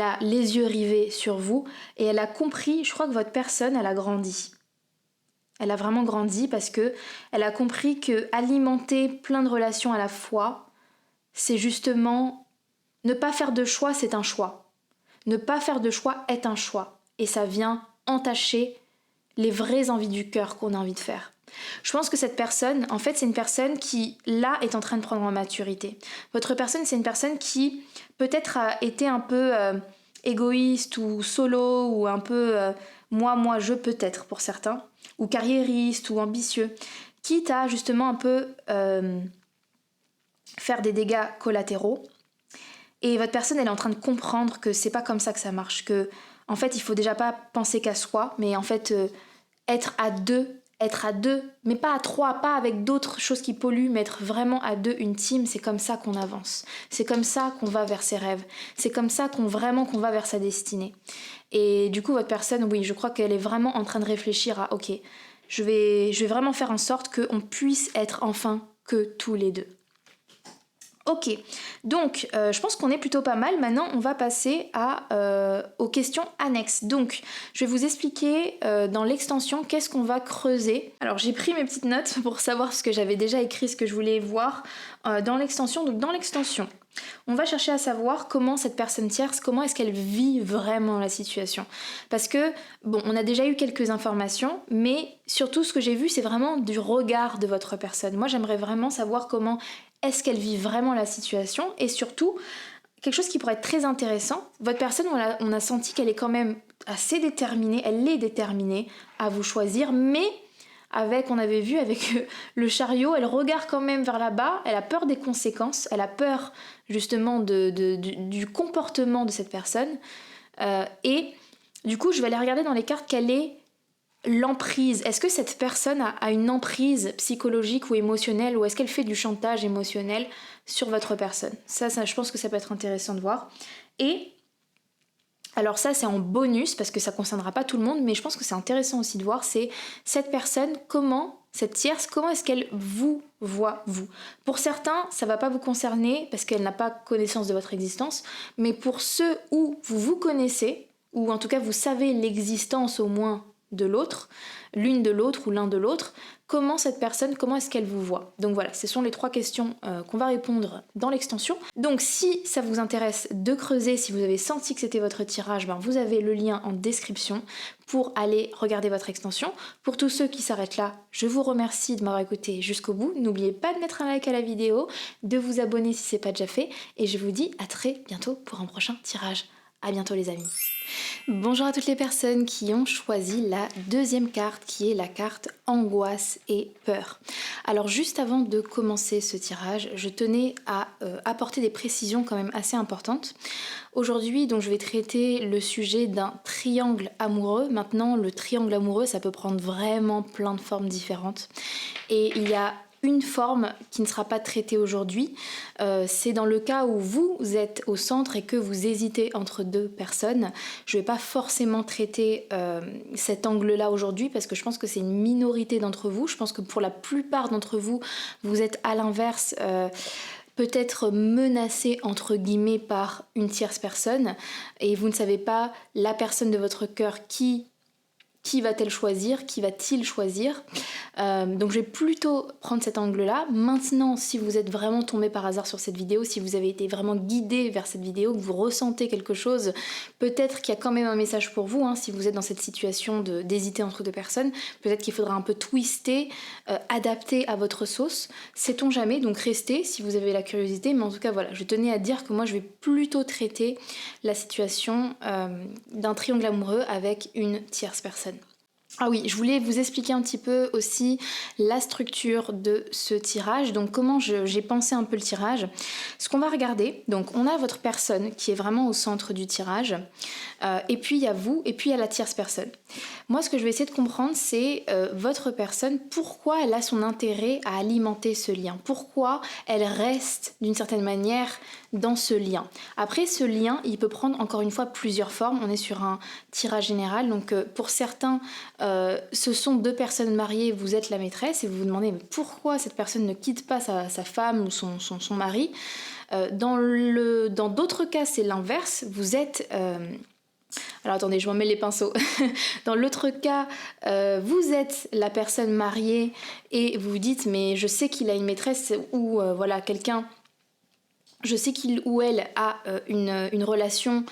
a les yeux rivés sur vous et elle a compris, je crois que votre personne, elle a grandi. Elle a vraiment grandi parce que elle a compris que alimenter plein de relations à la fois, c'est justement ne pas faire de choix, c'est un choix. Ne pas faire de choix est un choix et ça vient entacher les vraies envies du cœur qu'on a envie de faire. Je pense que cette personne, en fait, c'est une personne qui, là, est en train de prendre en maturité. Votre personne, c'est une personne qui, peut-être, a été un peu égoïste ou solo ou un peu moi, je, peut-être, pour certains, ou carriériste ou ambitieux, quitte à, justement, un peu faire des dégâts collatéraux. Et votre personne, elle est en train de comprendre que c'est pas comme ça que ça marche, que, en fait, il faut déjà pas penser qu'à soi, mais en fait, être à deux, mais pas à 3, pas avec d'autres choses qui polluent, mais être vraiment à 2, une team, c'est comme ça qu'on avance. C'est comme ça qu'on va vers ses rêves. C'est comme ça qu'on va vers sa destinée. Et du coup, votre personne, oui, je crois qu'elle est vraiment en train de réfléchir à, ok, je vais vraiment faire en sorte qu'on puisse être enfin que tous les deux. Ok, donc je pense qu'on est plutôt pas mal. Maintenant, on va passer aux questions annexes. Donc, je vais vous expliquer dans l'extension qu'est-ce qu'on va creuser. Alors, j'ai pris mes petites notes pour savoir ce que j'avais déjà écrit, ce que je voulais voir dans l'extension. Donc, dans l'extension, on va chercher à savoir comment cette personne tierce, comment est-ce qu'elle vit vraiment la situation. Parce que, bon, on a déjà eu quelques informations, mais surtout ce que j'ai vu, c'est vraiment du regard de votre personne. Moi, j'aimerais vraiment savoir comment est-ce qu'elle vit vraiment la situation et surtout, quelque chose qui pourrait être très intéressant, votre personne, on a senti qu'elle est quand même assez déterminée, elle est déterminée à vous choisir, mais on avait vu avec le chariot, elle regarde quand même vers là-bas, elle a peur des conséquences, elle a peur justement du comportement de cette personne et du coup, je vais aller regarder dans les cartes quelle est l'emprise. Est-ce que cette personne a une emprise psychologique ou émotionnelle, ou est-ce qu'elle fait du chantage émotionnel sur votre personne? Ça, je pense que ça peut être intéressant de voir. Et alors ça, c'est en bonus parce que ça ne concernera pas tout le monde, mais je pense que c'est intéressant aussi de voir, c'est cette personne, cette tierce, comment est-ce qu'elle vous voit, vous? Pour certains, ça ne va pas vous concerner parce qu'elle n'a pas connaissance de votre existence, mais pour ceux où vous vous connaissez, ou en tout cas vous savez l'existence au moins de l'autre, l'une de l'autre ou l'un de l'autre, comment est-ce qu'elle vous voit? Donc voilà, ce sont les 3 questions qu'on va répondre dans l'extension. Donc si ça vous intéresse de creuser, si vous avez senti que c'était votre tirage, vous avez le lien en description pour aller regarder votre extension. Pour tous ceux qui s'arrêtent là, je vous remercie de m'avoir écouté jusqu'au bout. N'oubliez pas de mettre un like à la vidéo, de vous abonner si ce n'est pas déjà fait, et je vous dis à très bientôt pour un prochain tirage. À bientôt les amis. Bonjour à toutes les personnes qui ont choisi la deuxième carte qui est la carte angoisse et peur. Alors juste avant de commencer ce tirage, je tenais à apporter des précisions quand même assez importantes. Aujourd'hui, donc, je vais traiter le sujet d'un triangle amoureux. Maintenant, le triangle amoureux, ça peut prendre vraiment plein de formes différentes. Et il y a une forme qui ne sera pas traitée aujourd'hui, c'est dans le cas où vous êtes au centre et que vous hésitez entre 2 personnes. Je ne vais pas forcément traiter cet angle-là aujourd'hui parce que je pense que c'est une minorité d'entre vous. Je pense que pour la plupart d'entre vous, vous êtes à l'inverse peut-être menacé entre guillemets par une tierce personne et vous ne savez pas la personne de votre cœur qui va-t-elle choisir, qui va-t-il choisir. Donc je vais plutôt prendre cet angle-là. Maintenant, si vous êtes vraiment tombé par hasard sur cette vidéo, si vous avez été vraiment guidé vers cette vidéo, que vous ressentez quelque chose, peut-être qu'il y a quand même un message pour vous, si vous êtes dans cette situation d'hésiter entre 2 personnes, peut-être qu'il faudra un peu twister, adapter à votre sauce, sait-on jamais, donc restez si vous avez la curiosité, mais en tout cas voilà, je tenais à dire que moi je vais plutôt traiter la situation d'un triangle amoureux avec une tierce personne. Ah oui, je voulais vous expliquer un petit peu aussi la structure de ce tirage, donc comment j'ai pensé un peu le tirage. Ce qu'on va regarder, donc on a votre personne qui est vraiment au centre du tirage, et puis il y a vous, et puis il y a la tierce personne. Moi, ce que je vais essayer de comprendre, c'est votre personne, pourquoi elle a son intérêt à alimenter ce lien, pourquoi elle reste d'une certaine manière dans ce lien. Après, ce lien, il peut prendre encore une fois plusieurs formes, on est sur un tirage général, donc pour certains, ce sont 2 personnes mariées, vous êtes la maîtresse et vous vous demandez mais pourquoi cette personne ne quitte pas sa femme ou son mari. Dans d'autres cas, c'est l'inverse, vous êtes... Alors attendez, je m'en mets les pinceaux. Dans l'autre cas, vous êtes la personne mariée et vous vous dites mais je sais qu'il a une maîtresse ou voilà quelqu'un, je sais qu'il ou elle a une relation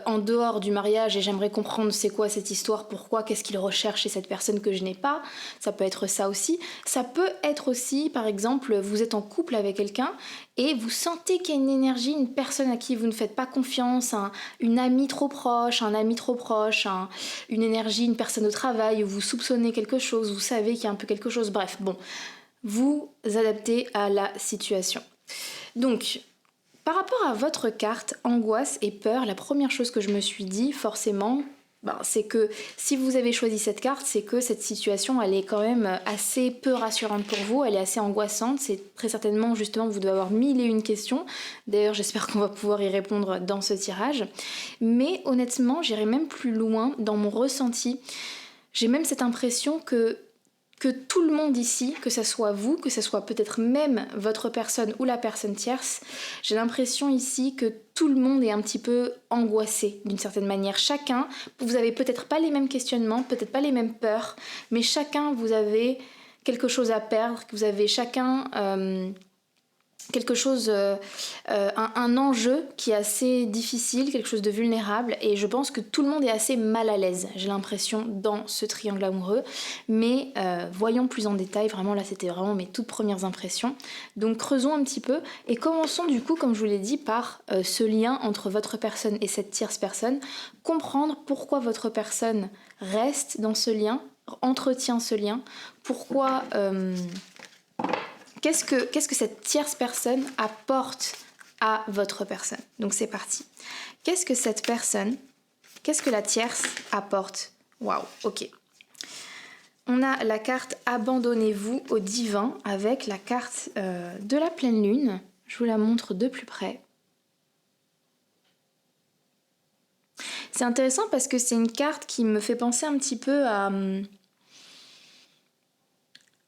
en dehors du mariage et j'aimerais comprendre c'est quoi cette histoire, pourquoi, qu'est-ce qu'il recherche chez cette personne que je n'ai pas. Ça peut être ça aussi. Ça peut être aussi, par exemple, vous êtes en couple avec quelqu'un et vous sentez qu'il y a une énergie, une personne à qui vous ne faites pas confiance, une amie trop proche, un ami trop proche, une énergie, une personne au travail où vous soupçonnez quelque chose, vous savez qu'il y a un peu quelque chose, bref, bon, vous adaptez à la situation. Donc, par rapport à votre carte angoisse et peur, la première chose que je me suis dit forcément, c'est que si vous avez choisi cette carte, c'est que cette situation elle est quand même assez peu rassurante pour vous, elle est assez angoissante, c'est très certainement justement vous devez avoir 1001 questions, d'ailleurs j'espère qu'on va pouvoir y répondre dans ce tirage, mais honnêtement j'irai même plus loin dans mon ressenti, j'ai même cette impression que tout le monde ici, que ce soit vous, que ce soit peut-être même votre personne ou la personne tierce, j'ai l'impression ici que tout le monde est un petit peu angoissé d'une certaine manière. Chacun, vous avez peut-être pas les mêmes questionnements, peut-être pas les mêmes peurs, mais chacun vous avez quelque chose à perdre, vous avez chacun quelque chose, un enjeu qui est assez difficile, quelque chose de vulnérable et je pense que tout le monde est assez mal à l'aise, j'ai l'impression, dans ce triangle amoureux, mais voyons plus en détail, vraiment là c'était vraiment mes toutes premières impressions, donc creusons un petit peu et commençons du coup, comme je vous l'ai dit, par ce lien entre votre personne et cette tierce personne, comprendre pourquoi votre personne reste dans ce lien, entretient ce lien, pourquoi... Qu'est-ce que cette tierce personne apporte à votre personne? Donc c'est parti. Qu'est-ce que la tierce apporte? Waouh, ok. On a la carte Abandonnez-vous au divin avec la carte de la pleine lune. Je vous la montre de plus près. C'est intéressant parce que c'est une carte qui me fait penser un petit peu à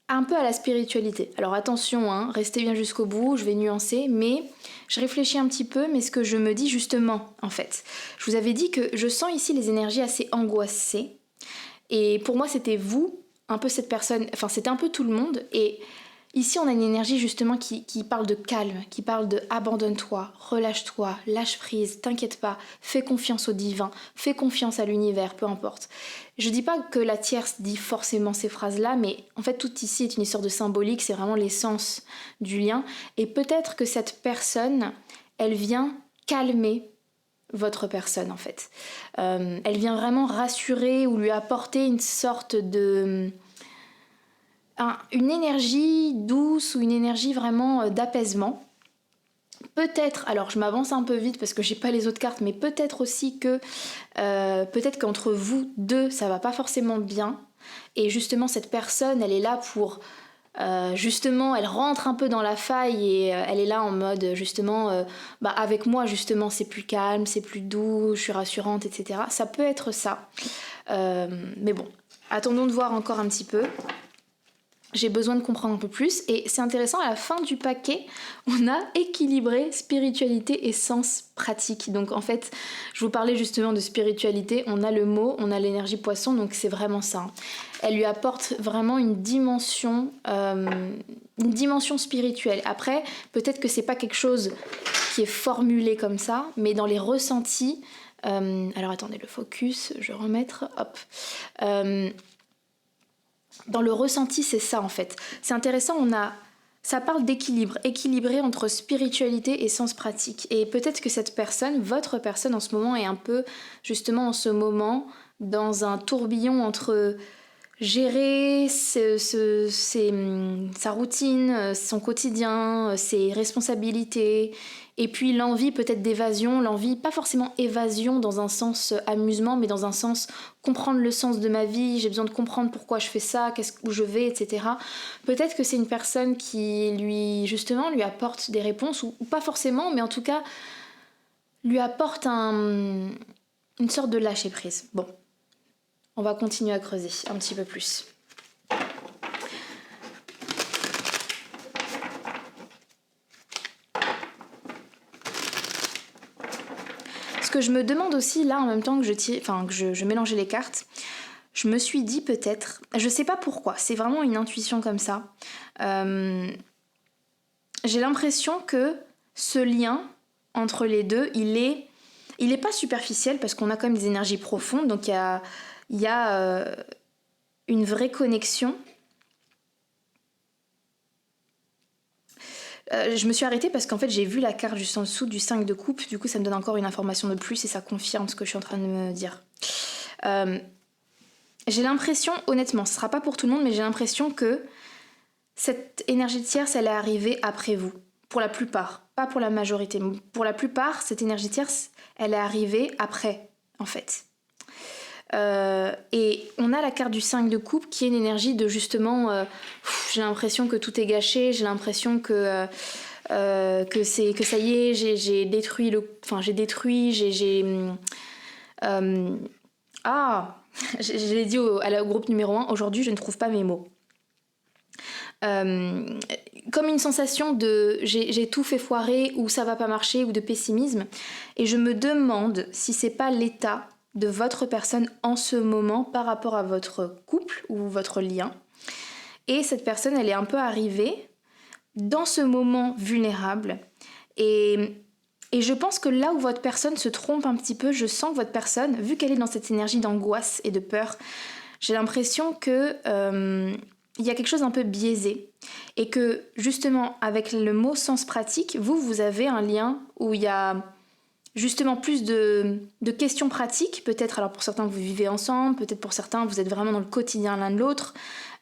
la spiritualité. Alors attention, hein, restez bien jusqu'au bout, je vais nuancer, mais je réfléchis un petit peu, mais ce que je me dis justement, en fait. Je vous avais dit que je sens ici les énergies assez angoissées, et pour moi c'était vous, un peu cette personne, enfin c'était un peu tout le monde, et ici on a une énergie justement qui parle de calme, qui parle de abandonne-toi, relâche-toi, lâche prise, t'inquiète pas, fais confiance au divin, fais confiance à l'univers, peu importe. Je dis pas que la tierce dit forcément ces phrases-là, mais en fait tout ici est une histoire de symbolique, c'est vraiment l'essence du lien, et peut-être que cette personne, elle vient calmer votre personne en fait. Elle vient vraiment rassurer ou lui apporter une sorte de... une énergie douce ou une énergie vraiment d'apaisement. Peut-être, alors je m'avance un peu vite parce que j'ai pas les autres cartes, mais peut-être aussi que peut-être qu'entre vous deux ça va pas forcément bien, et justement cette personne elle est là pour justement elle rentre un peu dans la faille et elle est là en mode justement avec moi justement c'est plus calme, c'est plus doux, je suis rassurante, etc. Ça peut être ça, mais bon, attendons de voir encore un petit peu. J'ai besoin de comprendre un peu plus, et c'est intéressant, à la fin du paquet, on a équilibré spiritualité et sens pratique. Donc en fait, je vous parlais justement de spiritualité, on a le mot, on a l'énergie poisson, donc c'est vraiment ça. Elle lui apporte vraiment une dimension spirituelle. Après, peut-être que c'est pas quelque chose qui est formulé comme ça, mais dans les ressentis, alors attendez, le focus, je vais remettre, hop. Dans le ressenti, c'est ça en fait. C'est intéressant, ça parle d'équilibre, équilibré entre spiritualité et sens pratique. Et peut-être que cette personne, votre personne en ce moment, est un peu justement en ce moment dans un tourbillon entre gérer sa routine, son quotidien, ses responsabilités, et puis l'envie peut-être d'évasion, l'envie, pas forcément évasion dans un sens amusement, mais dans un sens comprendre le sens de ma vie, j'ai besoin de comprendre pourquoi je fais ça, où je vais, etc. Peut-être que c'est une personne qui lui apporte des réponses, ou pas forcément, mais en tout cas lui apporte une sorte de lâcher prise. Bon. On va continuer à creuser un petit peu plus. Ce que je me demande aussi là en même temps que je mélangeais les cartes, je me suis dit peut-être, je sais pas pourquoi, c'est vraiment une intuition comme ça. J'ai l'impression que ce lien entre les deux, il est pas superficiel parce qu'on a quand même des énergies profondes, donc il y a une vraie connexion. Je me suis arrêtée parce qu'en fait j'ai vu la carte juste en dessous du 5 de coupe, du coup ça me donne encore une information de plus et ça confirme ce que je suis en train de me dire. J'ai l'impression, honnêtement, ce sera pas pour tout le monde, mais j'ai l'impression que cette énergie tierce, elle est arrivée après vous. Pour la plupart, pas pour la majorité. Mais pour la plupart, cette énergie tierce, elle est arrivée après, en fait. Et on a la carte du 5 de coupe qui est une énergie de justement j'ai l'impression que tout est gâché, j'ai l'impression que ça y est, j'ai détruit je l'ai dit au groupe numéro 1, aujourd'hui je ne trouve pas mes mots. Comme une sensation de j'ai tout fait foirer, ou ça va pas marcher, ou de pessimisme, et je me demande si c'est pas l'état de votre personne en ce moment par rapport à votre couple ou votre lien. Et cette personne, elle est un peu arrivée dans ce moment vulnérable. Et je pense que là où votre personne se trompe un petit peu, je sens que votre personne, vu qu'elle est dans cette énergie d'angoisse et de peur, j'ai l'impression que il y a quelque chose d'un peu biaisé. Et que justement, avec le mot sens pratique, vous avez un lien où il y a justement plus de questions pratiques, peut-être. Alors pour certains vous vivez ensemble, peut-être pour certains vous êtes vraiment dans le quotidien l'un de l'autre,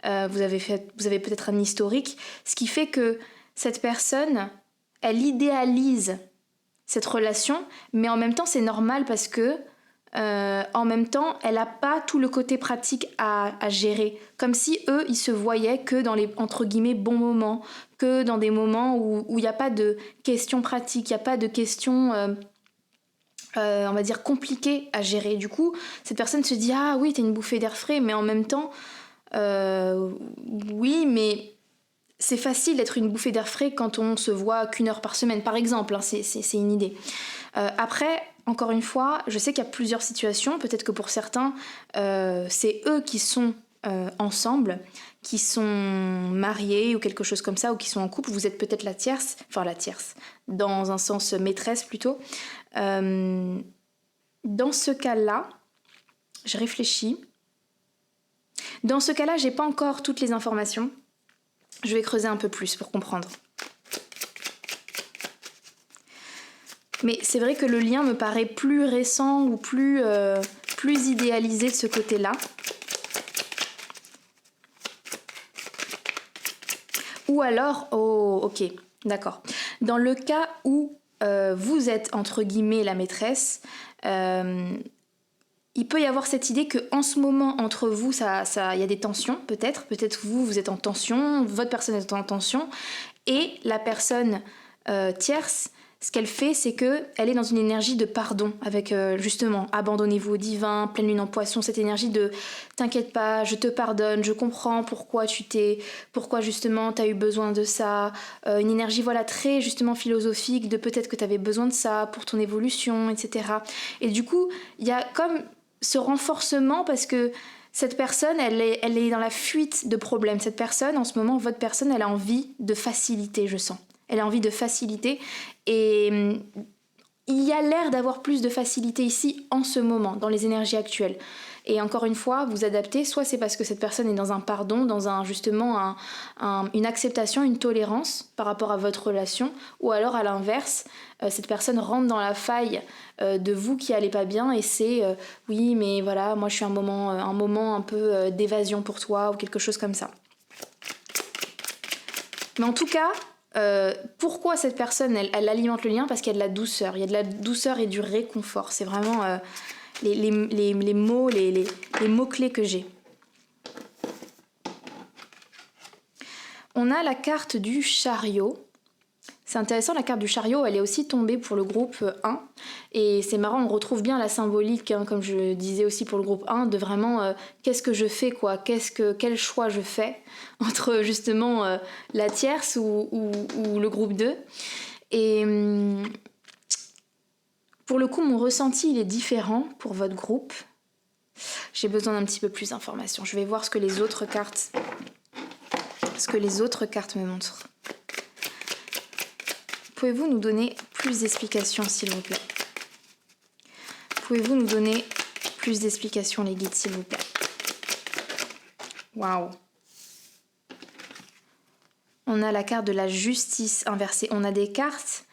vous avez peut-être un historique, ce qui fait que cette personne, elle idéalise cette relation, mais en même temps c'est normal parce que en même temps, elle n'a pas tout le côté pratique à gérer. Comme si eux, ils se voyaient que dans les, entre guillemets, bons moments, que dans des moments où il n'y a pas de questions pratiques, il n'y a pas de questions, on va dire, compliquées à gérer. Du coup, cette personne se dit « Ah oui, t'as une bouffée d'air frais », mais en même temps, oui, mais c'est facile d'être une bouffée d'air frais quand on se voit qu'1 heure par semaine, par exemple, hein, c'est une idée. Après, encore une fois, je sais qu'il y a plusieurs situations, peut-être que pour certains, c'est eux qui sont ensemble, qui sont mariés ou quelque chose comme ça, ou qui sont en couple, vous êtes peut-être la tierce, dans un sens maîtresse plutôt. Dans ce cas-là, je réfléchis. Dans ce cas-là, j'ai pas encore toutes les informations. Je vais creuser un peu plus pour comprendre. Mais c'est vrai que le lien me paraît plus récent ou plus idéalisé de ce côté-là. Ou alors, oh, ok, d'accord. Dans le cas où vous êtes, entre guillemets, la maîtresse, il peut y avoir cette idée qu'en ce moment, entre vous, il y a des tensions, peut-être. Peut-être vous êtes en tension, votre personne est en tension, et la personne tierce, ce qu'elle fait, c'est qu'elle est dans une énergie de pardon, avec justement, abandonnez-vous au divin, pleine lune en poisson, cette énergie de t'inquiète pas, je te pardonne, je comprends pourquoi justement t'as eu besoin de ça, une énergie voilà très justement philosophique de peut-être que t'avais besoin de ça pour ton évolution, etc. Et du coup, il y a comme ce renforcement parce que cette personne, elle est dans la fuite de problèmes. Cette personne, en ce moment, votre personne, elle a envie de facilité, je sens. Elle a envie de facilité et il y a l'air d'avoir plus de facilité ici en ce moment, dans les énergies actuelles. Et encore une fois, vous adaptez, soit c'est parce que cette personne est dans un pardon, dans une acceptation, une tolérance par rapport à votre relation, ou alors à l'inverse, cette personne rentre dans la faille de vous qui allez pas bien et c'est oui mais voilà, moi je suis un moment un peu d'évasion pour toi ou quelque chose comme ça. Mais en tout cas, pourquoi cette personne elle alimente le lien? Parce qu'il y a de la douceur, il y a de la douceur et du réconfort. C'est vraiment les mots, les mots-clés que j'ai. On a la carte du chariot. C'est intéressant, la carte du chariot, elle est aussi tombée pour le groupe 1. Et c'est marrant, on retrouve bien la symbolique, hein, comme je disais aussi pour le groupe 1, de vraiment qu'est-ce que je fais, quoi, quel choix je fais entre justement la tierce ou le groupe 2. Et pour le coup, mon ressenti, il est différent pour votre groupe. J'ai besoin d'un petit peu plus d'informations. Je vais voir ce que les autres cartes me montrent. Pouvez-vous nous donner plus d'explications, s'il vous plaît? Pouvez-vous nous donner plus d'explications, les guides, s'il vous plaît? Waouh! On a la carte de la justice inversée. On a des cartes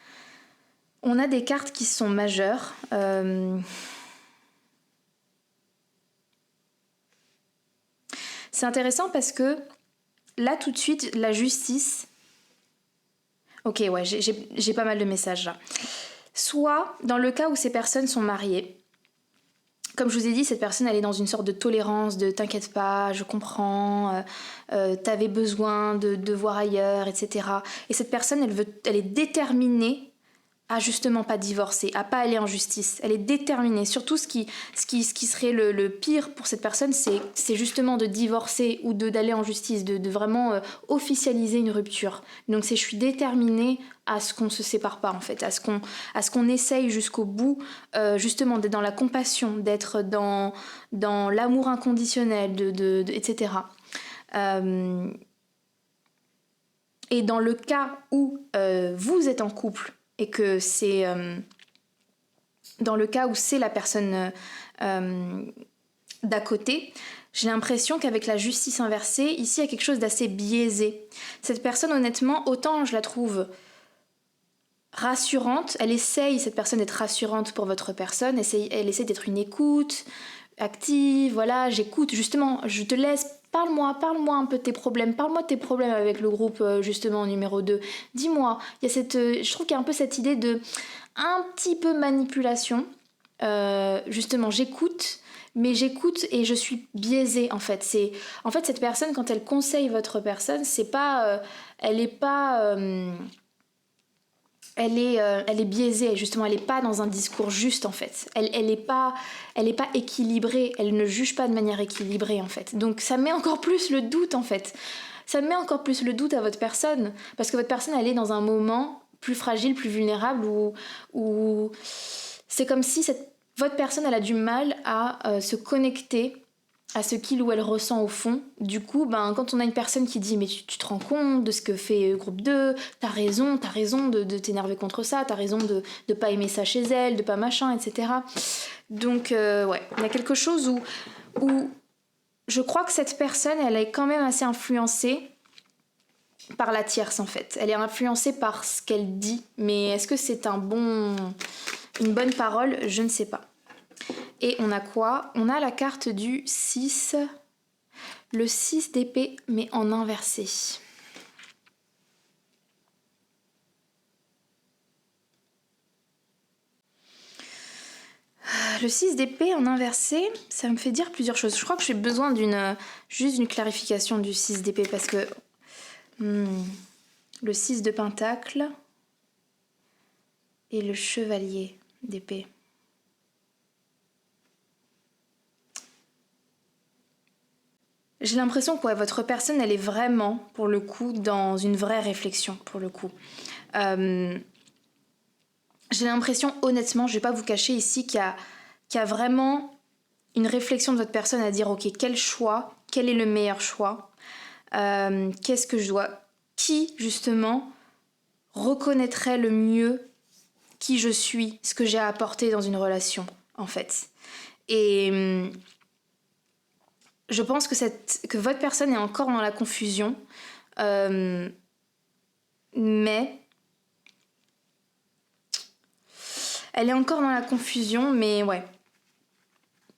qui sont majeures. C'est intéressant parce que là, tout de suite, la justice... Ok, ouais, j'ai pas mal de messages là. Soit, dans le cas où ces personnes sont mariées, comme je vous ai dit, cette personne, elle est dans une sorte de tolérance, de t'inquiète pas, je comprends, t'avais besoin de voir ailleurs, etc. Et cette personne, elle est déterminée à justement pas divorcer, à pas aller en justice. Elle est déterminée. Surtout ce qui serait le pire pour cette personne, c'est justement de divorcer ou d'aller en justice, de vraiment officialiser une rupture. Donc je suis déterminée à ce qu'on se sépare pas en fait, à ce qu'on essaye jusqu'au bout, justement d'être dans la compassion, d'être dans l'amour inconditionnel, etc. Et dans le cas où vous êtes en couple, et que c'est dans le cas où c'est la personne d'à côté, j'ai l'impression qu'avec la justice inversée, ici il y a quelque chose d'assez biaisé. Cette personne, honnêtement, autant je la trouve rassurante, cette personne d'être rassurante pour votre personne, elle essaie d'être une écoute active, voilà, j'écoute, justement, je te laisse, parle-moi un peu de tes problèmes, parle-moi de tes problèmes avec le groupe justement numéro 2, dis-moi, je trouve qu'il y a un peu cette idée de un petit peu manipulation, justement, j'écoute, mais j'écoute et je suis biaisée en fait. En fait, cette personne, quand elle conseille votre personne, c'est pas, elle est pas, elle est biaisée, justement, elle est pas dans un discours juste en fait. Elle est pas équilibrée, elle ne juge pas de manière équilibrée en fait. Donc ça met encore plus le doute en fait. Ça met encore plus le doute à votre personne, parce que votre personne, elle est dans un moment plus fragile, plus vulnérable, où c'est comme si votre personne, elle a du mal à se connecter à ce qu'il ou elle ressent au fond. Du coup, quand on a une personne qui dit mais tu te rends compte de ce que fait groupe 2, t'as raison de t'énerver contre ça, t'as raison de pas aimer ça chez elle, de pas machin, etc. Donc ouais, il y a quelque chose où je crois que cette personne, elle est quand même assez influencée par la tierce en fait. Elle est influencée par ce qu'elle dit, mais est-ce que c'est une bonne parole? Je ne sais pas. Et on a quoi? On a la carte du 6, le 6 d'épée, mais en inversé. Le 6 d'épée en inversé, ça me fait dire plusieurs choses. Je crois que j'ai besoin juste d'une clarification du 6 d'épée, parce que le 6 de pentacle et le chevalier d'épée. J'ai l'impression que votre personne, elle est vraiment, pour le coup, dans une vraie réflexion, pour le coup. J'ai l'impression, honnêtement, je vais pas vous cacher ici, qu'il y a vraiment une réflexion de votre personne à dire, ok, quel choix, quel est le meilleur choix, qu'est-ce que je dois, qui, justement, reconnaîtrait le mieux qui je suis, ce que j'ai à apporter dans une relation, en fait. Et je pense que votre personne est encore dans la confusion, mais elle est encore dans la confusion, mais ouais.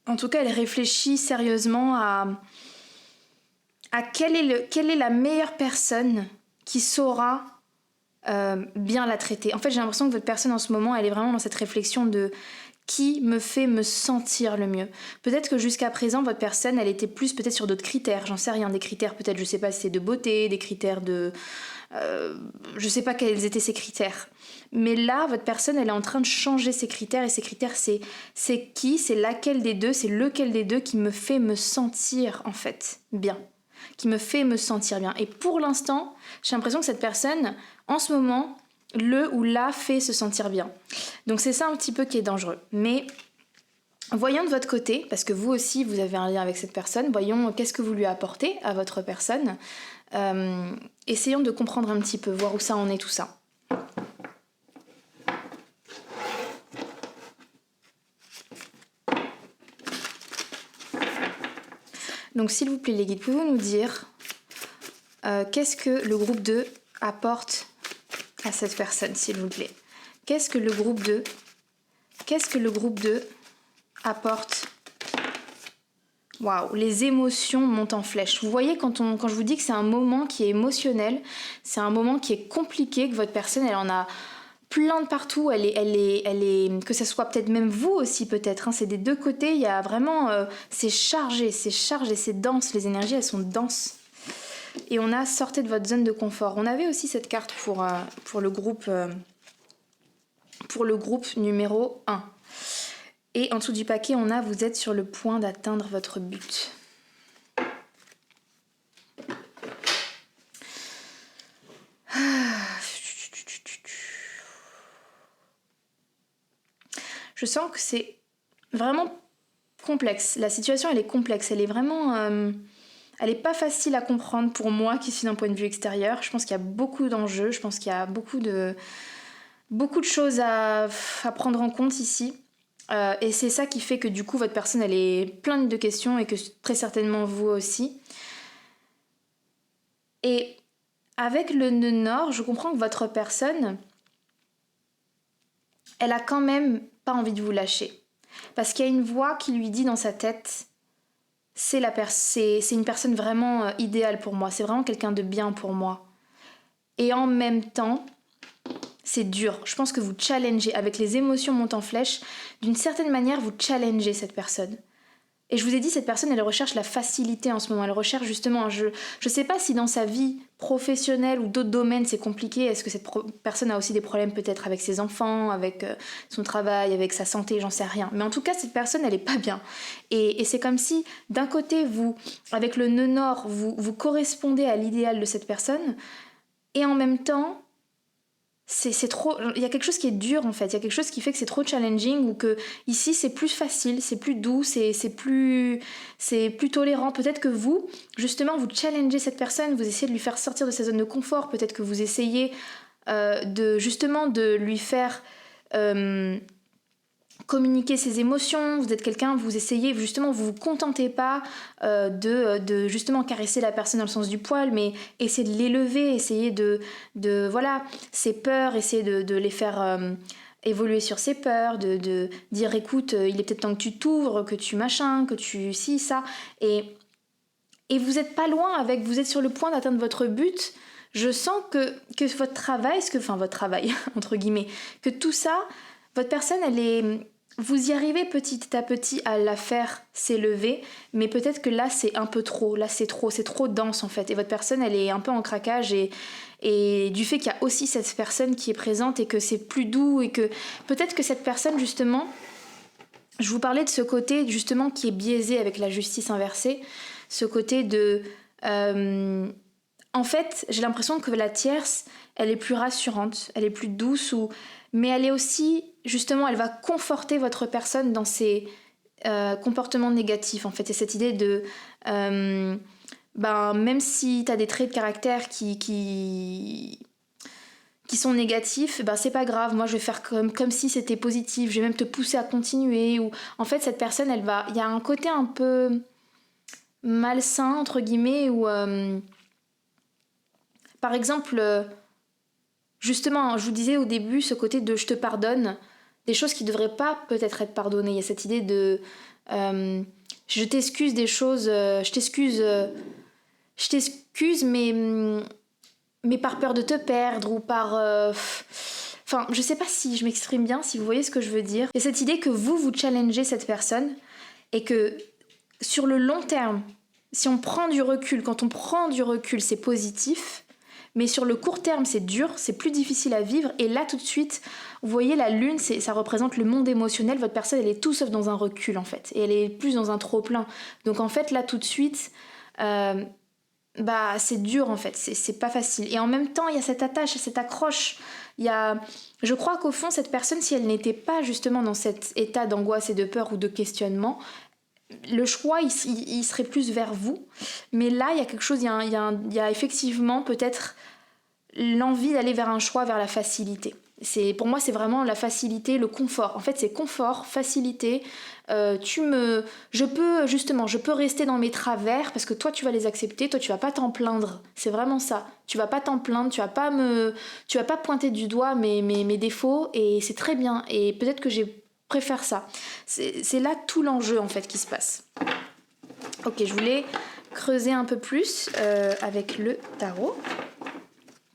En tout cas, elle réfléchit sérieusement à quelle est la meilleure personne qui saura bien la traiter. En fait, j'ai l'impression que votre personne en ce moment, elle est vraiment dans cette réflexion de qui me fait me sentir le mieux. Peut-être que jusqu'à présent, votre personne, elle était plus peut-être sur d'autres critères. J'en sais rien, des critères peut-être, je sais pas si c'est de beauté, des critères de... je sais pas quels étaient ces critères. Mais là, votre personne, elle est en train de changer ses critères. Et ces critères, c'est qui, c'est laquelle des deux, c'est lequel des deux qui me fait me sentir, en fait, bien. Qui me fait me sentir bien. Et pour l'instant, j'ai l'impression que cette personne, en ce moment, le ou la fait se sentir bien. Donc c'est ça un petit peu qui est dangereux. Mais voyons de votre côté, parce que vous aussi vous avez un lien avec cette personne, voyons qu'est-ce que vous lui apportez à votre personne. Essayons de comprendre un petit peu, voir où ça en est tout ça. Donc s'il vous plaît les guides, pouvez-vous nous dire qu'est-ce que le groupe 2 apporte à cette personne, s'il vous plaît? Qu'est-ce que le groupe 2 apporte? Waouh, les émotions montent en flèche. Vous voyez, quand je vous dis que c'est un moment qui est émotionnel, c'est un moment qui est compliqué, que votre personne, elle en a plein de partout, elle est que ce soit peut-être même vous aussi peut-être, hein, c'est des deux côtés, il y a vraiment, c'est chargé, c'est dense, les énergies elles sont denses. Et on a sorti de votre zone de confort. On avait aussi cette carte pour le groupe numéro 1. Et en dessous du paquet, on a vous êtes sur le point d'atteindre votre but. Je sens que c'est vraiment complexe. La situation, elle est complexe. Elle est vraiment... elle n'est pas facile à comprendre pour moi qui suis d'un point de vue extérieur. Je pense qu'il y a beaucoup d'enjeux. Je pense qu'il y a beaucoup de choses à prendre en compte ici. Et c'est ça qui fait que du coup, votre personne, elle est pleine de questions et que très certainement vous aussi. Et avec le nœud nord, je comprends que votre personne, elle a quand même pas envie de vous lâcher. Parce qu'il y a une voix qui lui dit dans sa tête, c'est une personne vraiment idéale pour moi, c'est vraiment quelqu'un de bien pour moi. Et en même temps, c'est dur. Je pense que vous challengez, avec les émotions montent en flèche, d'une certaine manière, vous challengez cette personne. Et je vous ai dit, cette personne, elle recherche la facilité en ce moment. Elle recherche justement, je sais pas si dans sa vie professionnelle ou d'autres domaines c'est compliqué. Est-ce que cette personne a aussi des problèmes peut-être avec ses enfants, avec son travail, avec sa santé, j'en sais rien. Mais en tout cas, cette personne, elle est pas bien. Et c'est comme si, d'un côté, vous, avec le nœud nord, vous correspondez à l'idéal de cette personne. Et en même temps, c'est trop, il y a quelque chose qui est dur en fait, il y a quelque chose qui fait que c'est trop challenging ou que ici c'est plus facile, c'est plus doux, c'est plus tolérant. Peut-être que vous, justement, vous challengez cette personne, vous essayez de lui faire sortir de sa zone de confort, peut-être que vous essayez de lui faire communiquer ses émotions, vous êtes quelqu'un, vous essayez, justement, vous vous contentez pas de justement caresser la personne dans le sens du poil, mais essayez de l'élever, essayez de voilà, ses peurs, essayez de les faire évoluer sur ses peurs, de dire écoute, il est peut-être temps que tu t'ouvres, que tu machin, que tu si, ça, et vous êtes pas loin vous êtes sur le point d'atteindre votre but. Je sens que votre travail, votre travail, entre guillemets, que tout ça, votre personne, vous y arrivez petit à petit à la faire s'élever, mais peut-être que là c'est un peu trop, là c'est trop dense en fait, et votre personne elle est un peu en craquage, et du fait qu'il y a aussi cette personne qui est présente et que c'est plus doux, et que peut-être que cette personne justement, je vous parlais de ce côté justement qui est biaisé avec la justice inversée, ce côté de... en fait, j'ai l'impression que la tierce, elle est plus rassurante, elle est plus douce, mais elle est aussi, justement, elle va conforter votre personne dans ses comportements négatifs, en fait. Et cette idée de... même si tu as des traits de caractère qui sont négatifs, c'est pas grave, moi je vais faire comme si c'était positif, je vais même te pousser à continuer. Ou en fait, cette personne, il y a un côté un peu malsain, entre guillemets, où... par exemple... justement, je vous disais au début ce côté de je te pardonne, des choses qui devraient pas peut-être être pardonnées. Il y a cette idée de je t'excuse des choses, je t'excuse, mais par peur de te perdre ou par... Enfin, je sais pas si je m'exprime bien, si vous voyez ce que je veux dire. Il y a cette idée que vous challengez cette personne et que sur le long terme, si on prend du recul, quand on prend du recul, c'est positif. Mais sur le court terme, c'est dur, c'est plus difficile à vivre. Et là, tout de suite, vous voyez, la lune, ça représente le monde émotionnel. Votre personne, elle est tout sauf dans un recul, en fait. Et elle est plus dans un trop-plein. Donc, en fait, là, tout de suite, c'est dur, en fait. C'est pas facile. Et en même temps, il y a cette attache, cette accroche. Je crois qu'au fond, cette personne, si elle n'était pas justement dans cet état d'angoisse et de peur ou de questionnement, le choix, il serait plus vers vous. Mais là, il y a quelque chose, il y a effectivement peut-être l'envie d'aller vers un choix, vers la facilité. Pour moi, c'est vraiment la facilité, le confort. En fait, c'est confort, facilité. Je peux rester dans mes travers parce que toi, tu vas les accepter. Toi, tu vas pas t'en plaindre. C'est vraiment ça. Tu vas pas t'en plaindre. Tu vas pas pointer du doigt mes défauts. Et c'est très bien. Et peut-être que je préfère ça. C'est là tout l'enjeu en fait qui se passe. Ok, je voulais creuser un peu plus avec le tarot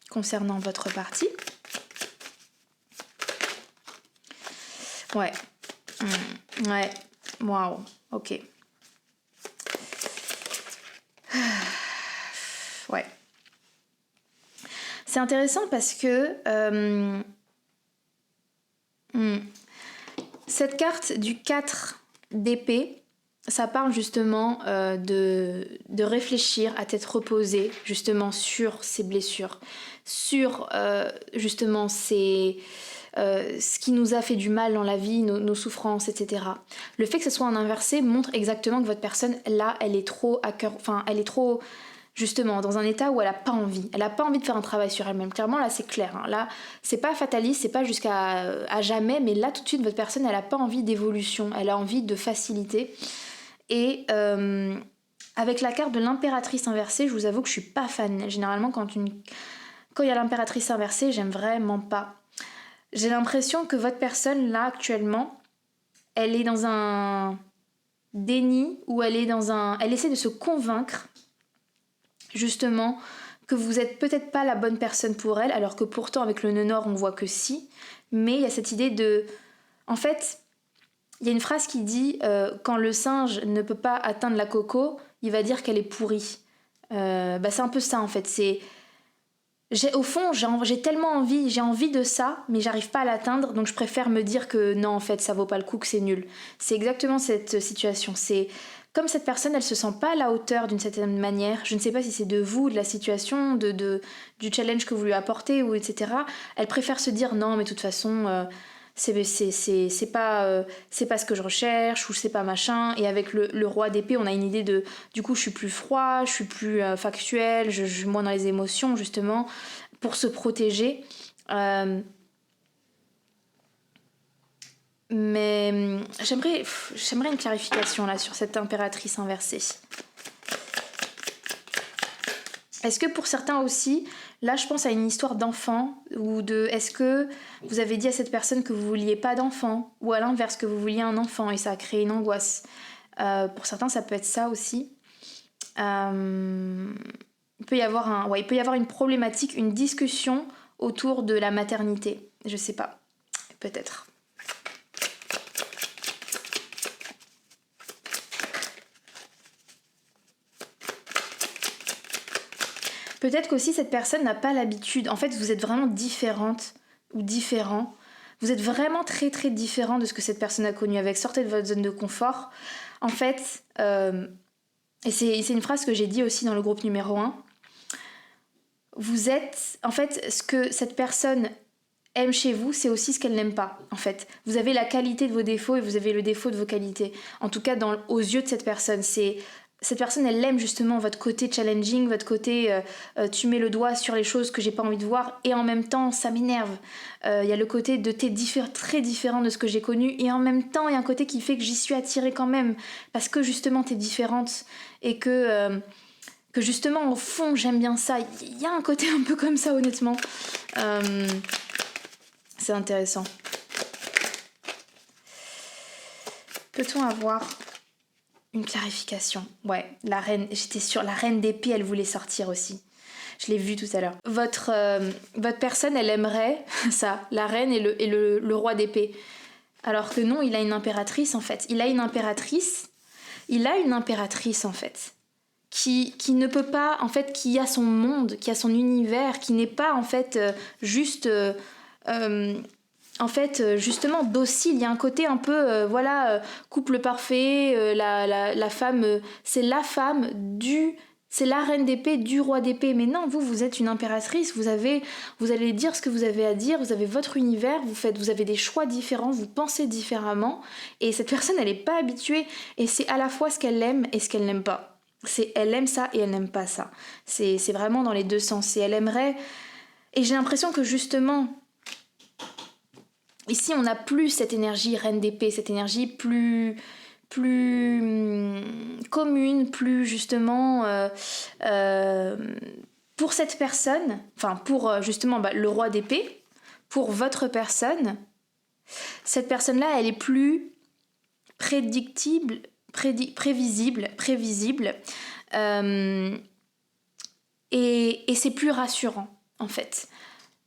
concernant votre partie. Ouais. Ouais. Waouh. Ok. Ouais. C'est intéressant parce que cette carte du 4 d'épée, ça parle justement de réfléchir à tête reposée justement sur ces blessures, sur justement ce qui nous a fait du mal dans la vie, nos souffrances, etc. Le fait que ce soit en inversé montre exactement que votre personne, là, elle est trop à cœur, enfin, elle est trop justement dans un état où elle a pas envie. Elle a pas envie de faire un travail sur elle-même. Clairement, là, c'est clair. Hein. Là, c'est pas fataliste, c'est pas jusqu'à à jamais, mais là, tout de suite, votre personne, elle a pas envie d'évolution, elle a envie de facilité. Et avec la carte de l'impératrice inversée, je vous avoue que je suis pas fan. Généralement, quand il y a l'impératrice inversée, j'aime vraiment pas. J'ai l'impression que votre personne, là, actuellement, elle est dans un déni ou elle essaie de se convaincre, justement, que vous êtes peut-être pas la bonne personne pour elle, alors que pourtant avec le nœud nord on voit que si, mais il y a cette idée de... En fait, il y a une phrase qui dit quand le singe ne peut pas atteindre la coco, il va dire qu'elle est pourrie. C'est un peu ça en fait, au fond, j'ai tellement envie, j'ai envie de ça, mais j'arrive pas à l'atteindre, donc je préfère me dire que non, en fait, ça vaut pas le coup, que c'est nul. C'est exactement cette situation. C'est comme cette personne, elle se sent pas à la hauteur d'une certaine manière. Je ne sais pas si c'est de vous, de la situation, du challenge que vous lui apportez, ou etc. Elle préfère se dire non, mais de toute façon, c'est pas ce que je recherche, ou c'est pas machin. Et avec le roi d'épée, on a une idée de du coup je suis plus froid, je suis plus factuel, je suis moins dans les émotions justement pour se protéger. Mais j'aimerais une clarification là sur cette impératrice inversée. Est-ce que pour certains aussi, là je pense à une histoire d'enfant, ou de est-ce que vous avez dit à cette personne que vous vouliez pas d'enfant, ou à l'inverse que vous vouliez un enfant et ça a créé une angoisse. Pour certains ça peut être ça aussi. Il peut y avoir une problématique, une discussion autour de la maternité. Je sais pas, peut-être. Peut-être qu'aussi cette personne n'a pas l'habitude. En fait, vous êtes vraiment différente ou différent. Vous êtes vraiment très très différent de ce que cette personne a connu avec. Sortez de votre zone de confort. En fait, et c'est une phrase que j'ai dit aussi dans le groupe numéro 1. Vous êtes... En fait, ce que cette personne aime chez vous, c'est aussi ce qu'elle n'aime pas, en fait. Vous avez la qualité de vos défauts et vous avez le défaut de vos qualités. En tout cas, aux yeux de cette personne, cette personne, elle aime justement votre côté challenging, votre côté tu mets le doigt sur les choses que j'ai pas envie de voir et en même temps ça m'énerve. Il y a le côté de t'es très différent de ce que j'ai connu et en même temps il y a un côté qui fait que j'y suis attirée quand même parce que justement t'es différente et que justement au fond j'aime bien ça. Il y a un côté un peu comme ça honnêtement. C'est intéressant. Peut-on avoir une clarification? Ouais, la reine, j'étais sûre, la reine d'épée, elle voulait sortir aussi. Je l'ai vu tout à l'heure. Votre personne, elle aimerait ça, la reine et le roi d'épée. Alors que non, il a une impératrice en fait. Il a une impératrice en fait. Qui ne peut pas, en fait, qui a son monde, qui a son univers, qui n'est pas en fait juste... en fait, justement, docile. Il y a un côté un peu, couple parfait, la femme, c'est la femme c'est la reine d'épée du roi d'épée. Mais non, vous êtes une impératrice, vous allez dire ce que vous avez à dire, vous avez votre univers, vous avez des choix différents, vous pensez différemment. Et cette personne, elle n'est pas habituée. Et c'est à la fois ce qu'elle aime et ce qu'elle n'aime pas. Elle aime ça et elle n'aime pas ça. C'est vraiment dans les deux sens. Et elle aimerait... Et j'ai l'impression que justement... Ici, on n'a plus cette énergie reine d'épée, cette énergie plus commune, plus justement pour cette personne, enfin pour justement le roi d'épée, pour votre personne, cette personne-là, elle est plus prédictible, prévisible, et c'est plus rassurant en fait.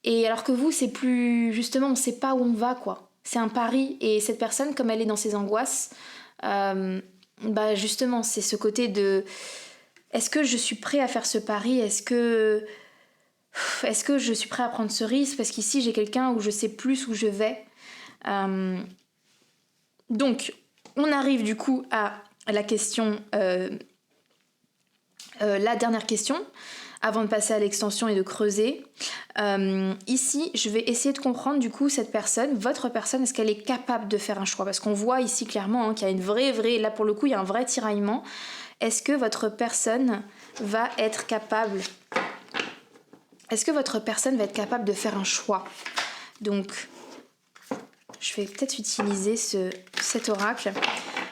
Et alors que vous, c'est plus... Justement, on sait pas où on va, quoi. C'est un pari. Et cette personne, comme elle est dans ses angoisses, justement, c'est ce côté de... Est-ce que je suis prêt à faire ce pari ? Est-ce que je suis prêt à prendre ce risque ? Parce qu'ici, j'ai quelqu'un où je sais plus où je vais. Donc, on arrive du coup à la question... la dernière question, avant de passer à l'extension et de creuser. Ici, je vais essayer de comprendre du coup cette personne, votre personne, est-ce qu'elle est capable de faire un choix ? Parce qu'on voit ici clairement qu'il y a une vraie, là pour le coup, il y a un vrai tiraillement. Est-ce que votre personne va être capable de faire un choix ? Donc, je vais peut-être utiliser cet oracle.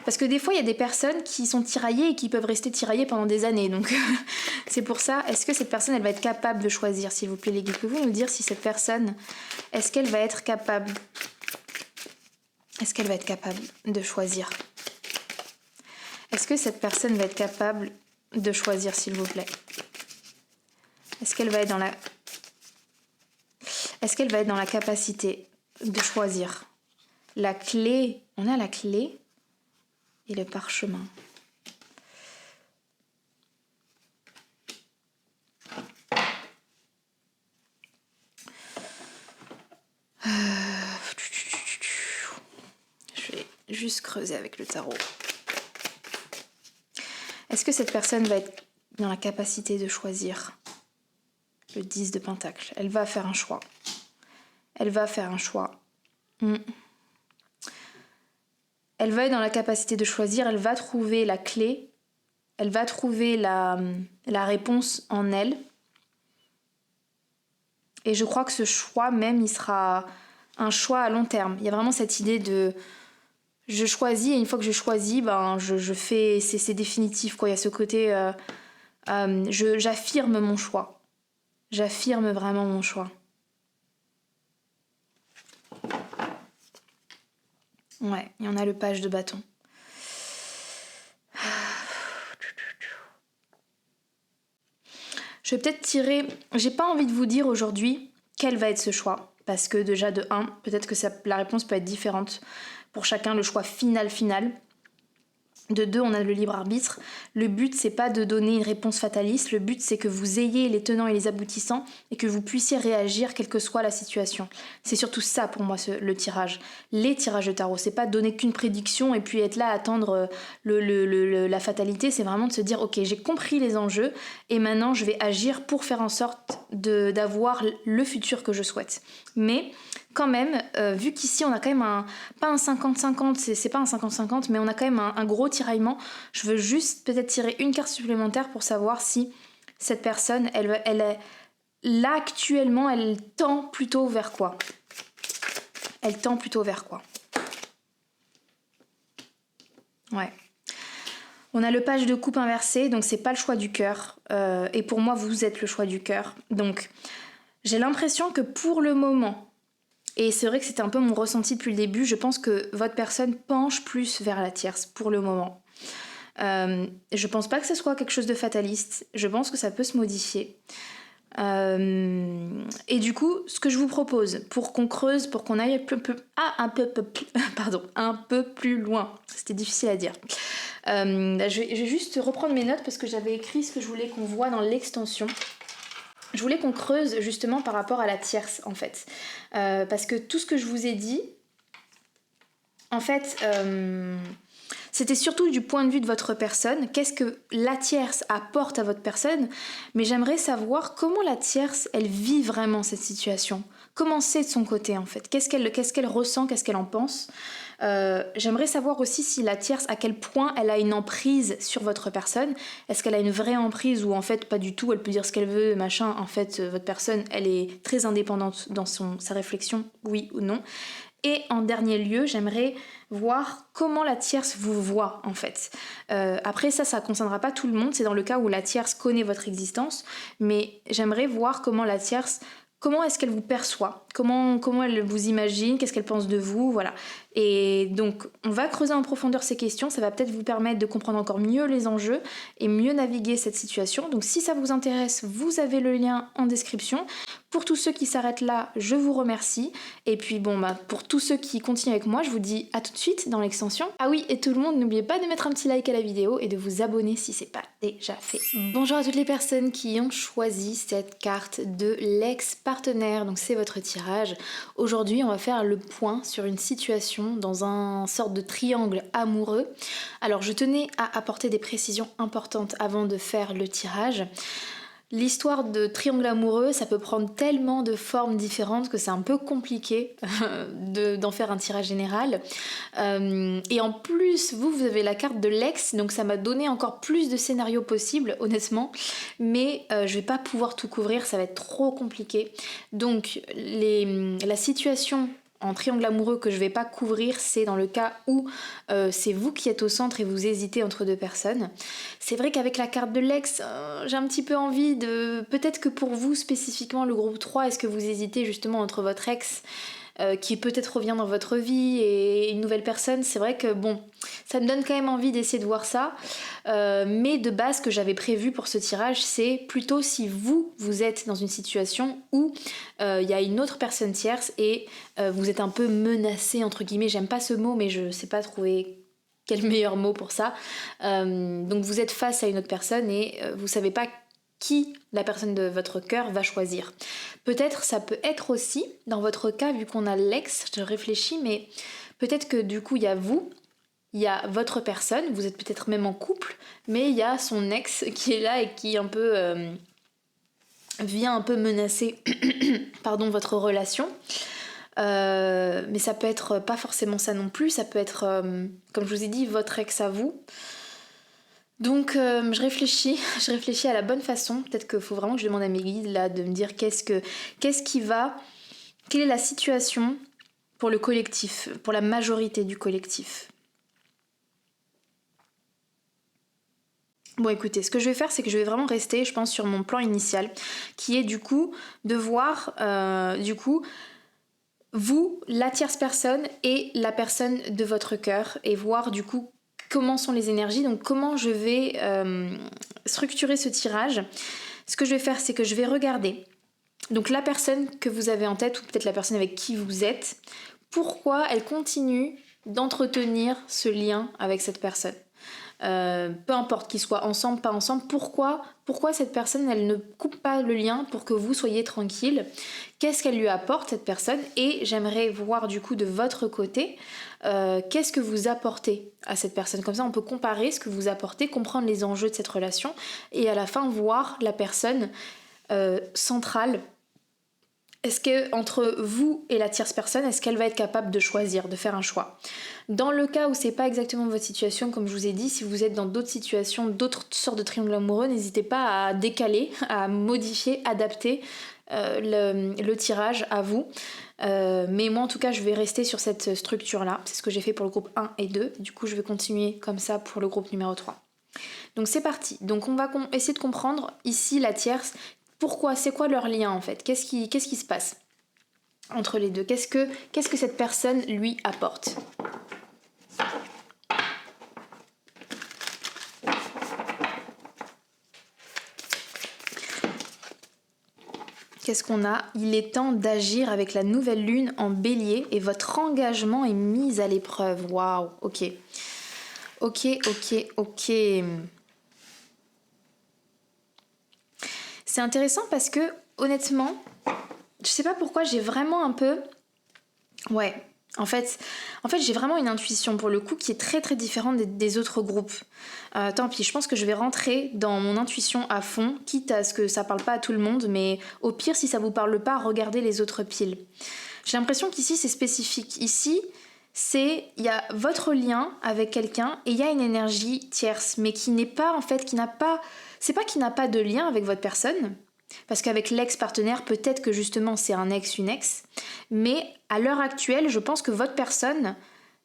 Parce que des fois, il y a des personnes qui sont tiraillées et qui peuvent rester tiraillées pendant des années. Donc, c'est pour ça, est-ce que cette personne, elle va être capable de choisir, s'il vous plaît, les guides ? Pouvez-vous nous dire si cette personne, est-ce qu'elle va être capable de choisir ? Est-ce que cette personne va être capable de choisir, s'il vous plaît ? Est-ce qu'elle va être dans la... Est-ce qu'elle va être dans la capacité de choisir? La clé, on a la clé et le parchemin. Je vais juste creuser avec le tarot. Est-ce que cette personne va être dans la capacité de choisir? Le 10 de Pentacle. Elle va faire un choix. Elle va faire un choix. Elle va être dans la capacité de choisir. Elle va trouver la clé. Elle va trouver la réponse en elle. Et je crois que ce choix même, il sera un choix à long terme. Il y a vraiment cette idée de... Je choisis et une fois que je choisis, ben, je fais... C'est définitif, quoi. Il y a ce côté... j'affirme mon choix. J'affirme vraiment mon choix. Ouais, et on a le page de bâton. Je vais peut-être tirer... J'ai pas envie de vous dire aujourd'hui quel va être ce choix. Parce que déjà de 1, peut-être que la réponse peut être différente pour chacun, le choix final. De 2, on a le libre arbitre. Le but, c'est pas de donner une réponse fataliste. Le but, c'est que vous ayez les tenants et les aboutissants et que vous puissiez réagir quelle que soit la situation. C'est surtout ça pour moi, le tirage. Les tirages de tarot, c'est pas donner qu'une prédiction et puis être là à attendre la fatalité. C'est vraiment de se dire, ok, j'ai compris les enjeux et maintenant je vais agir pour faire en sorte d'avoir le futur que je souhaite. Mais quand même, vu qu'ici on a quand même pas un 50-50, c'est pas un 50-50, mais on a quand même un gros tiraillement, je veux juste peut-être tirer une carte supplémentaire pour savoir si cette personne, elle est là actuellement, elle tend plutôt vers quoi? Elle tend plutôt vers quoi? Ouais. On a le page de coupe inversé, donc c'est pas le choix du cœur. Et pour moi, vous êtes le choix du cœur. Donc, j'ai l'impression que pour le moment... Et c'est vrai que c'était un peu mon ressenti depuis le début. Je pense que votre personne penche plus vers la tierce pour le moment. Je pense pas que ce soit quelque chose de fataliste. Je pense que ça peut se modifier. Et du coup, ce que je vous propose, pour qu'on creuse, pour qu'on aille un peu plus loin. C'était difficile à dire. Je vais juste reprendre mes notes parce que j'avais écrit ce que je voulais qu'on voit dans l'extension. Je voulais qu'on creuse justement par rapport à la tierce en fait. Parce que tout ce que je vous ai dit, en fait, c'était surtout du point de vue de votre personne. Qu'est-ce que la tierce apporte à votre personne? Mais j'aimerais savoir comment la tierce, elle vit vraiment cette situation. Comment c'est de son côté en fait? Qu'est-ce qu'elle ressent? Qu'est-ce qu'elle en pense? J'aimerais savoir aussi si la tierce, à quel point elle a une emprise sur votre personne. Est-ce qu'elle a une vraie emprise ou en fait pas du tout, elle peut dire ce qu'elle veut, machin. En fait, votre personne, elle est très indépendante dans sa réflexion, oui ou non. Et en dernier lieu, j'aimerais voir comment la tierce vous voit en fait. Après ça ne concernera pas tout le monde, c'est dans le cas où la tierce connaît votre existence, mais j'aimerais voir comment la tierce... Comment est-ce qu'elle vous perçoit? Comment elle vous imagine? Qu'est-ce qu'elle pense de vous? Voilà. Et donc, on va creuser en profondeur ces questions. Ça va peut-être vous permettre de comprendre encore mieux les enjeux et mieux naviguer cette situation. Donc, si ça vous intéresse, vous avez le lien en description. Pour tous ceux qui s'arrêtent là, je vous remercie. Et puis, pour tous ceux qui continuent avec moi, je vous dis à tout de suite dans l'extension. Ah oui, et tout le monde, n'oubliez pas de mettre un petit like à la vidéo et de vous abonner si c'est pas déjà fait. Bonjour à toutes les personnes qui ont choisi cette carte de l'ex-partenaire. Donc, c'est votre tirage. Aujourd'hui, on va faire le point sur une situation dans un sorte de triangle amoureux. Alors, je tenais à apporter des précisions importantes avant de faire le tirage. L'histoire de triangle amoureux, ça peut prendre tellement de formes différentes que c'est un peu compliqué d'en faire un tirage général. Et en plus, vous avez la carte de l'ex, donc ça m'a donné encore plus de scénarios possibles, honnêtement. Mais je vais pas pouvoir tout couvrir, ça va être trop compliqué. Donc, la situation en triangle amoureux que je vais pas couvrir, c'est dans le cas où c'est vous qui êtes au centre et vous hésitez entre deux personnes. C'est vrai qu'avec la carte de l'ex, j'ai un petit peu envie de... Peut-être que pour vous spécifiquement, le groupe 3, est-ce que vous hésitez justement entre votre ex qui peut-être revient dans votre vie et une nouvelle personne, c'est vrai que bon, ça me donne quand même envie d'essayer de voir ça. Mais de base, ce que j'avais prévu pour ce tirage, c'est plutôt si vous êtes dans une situation où il y a une autre personne tierce et vous êtes un peu menacé, entre guillemets, j'aime pas ce mot, mais je sais pas trouver quel meilleur mot pour ça. Donc vous êtes face à une autre personne et vous savez pas qui la personne de votre cœur va choisir. Peut-être ça peut être aussi, dans votre cas, vu qu'on a l'ex, je réfléchis, mais peut-être que du coup il y a vous, il y a votre personne, vous êtes peut-être même en couple, mais il y a son ex qui est là et qui un peu vient un peu menacer pardon, votre relation. Mais ça peut être pas forcément ça non plus, ça peut être, comme je vous ai dit, votre ex à vous. Donc je réfléchis à la bonne façon. Peut-être qu'il faut vraiment que je demande à mes guides là de me dire quelle est la situation pour le collectif, pour la majorité du collectif. Bon écoutez, ce que je vais faire, c'est que je vais vraiment rester, je pense, sur mon plan initial, qui est du coup de voir vous, la tierce personne et la personne de votre cœur, et voir du coup comment sont les énergies, donc comment je vais structurer ce tirage. Ce que je vais faire, c'est que je vais regarder donc la personne que vous avez en tête, ou peut-être la personne avec qui vous êtes, pourquoi elle continue d'entretenir ce lien avec cette personne. Peu importe qu'ils soient ensemble, pas ensemble, pourquoi cette personne elle ne coupe pas le lien pour que vous soyez tranquille, qu'est-ce qu'elle lui apporte cette personne, et j'aimerais voir du coup de votre côté qu'est-ce que vous apportez à cette personne, comme ça on peut comparer ce que vous apportez, comprendre les enjeux de cette relation et à la fin voir la personne centrale. Est-ce que entre vous et la tierce personne, est-ce qu'elle va être capable de choisir, de faire un choix? Dans le cas où c'est pas exactement votre situation, comme je vous ai dit, si vous êtes dans d'autres situations, d'autres sortes de triangles amoureux, n'hésitez pas à décaler, à modifier, adapter le tirage à vous. Mais moi en tout cas je vais rester sur cette structure-là. C'est ce que j'ai fait pour le groupe 1 et 2. Du coup je vais continuer comme ça pour le groupe numéro 3. Donc c'est parti. Donc on va essayer de comprendre ici la tierce. Pourquoi? C'est quoi leur lien en fait? Qu'est-ce qui se passe entre les deux? Qu'est-ce que cette personne lui apporte? Qu'est-ce qu'on a? Il est temps d'agir avec la nouvelle lune en bélier et votre engagement est mis à l'épreuve. Waouh, ok. C'est intéressant parce que, honnêtement, je sais pas pourquoi j'ai vraiment un peu... Ouais, en fait j'ai vraiment une intuition pour le coup qui est très très différente des autres groupes. Tant pis, je pense que je vais rentrer dans mon intuition à fond, quitte à ce que ça parle pas à tout le monde, mais au pire, si ça vous parle pas, regardez les autres piles. J'ai l'impression qu'ici c'est spécifique. Ici, il y a votre lien avec quelqu'un et il y a une énergie tierce, mais qui n'est pas en fait, c'est pas qu'il n'a pas de lien avec votre personne, parce qu'avec l'ex-partenaire, peut-être que justement c'est un ex, une ex, mais à l'heure actuelle, je pense que votre personne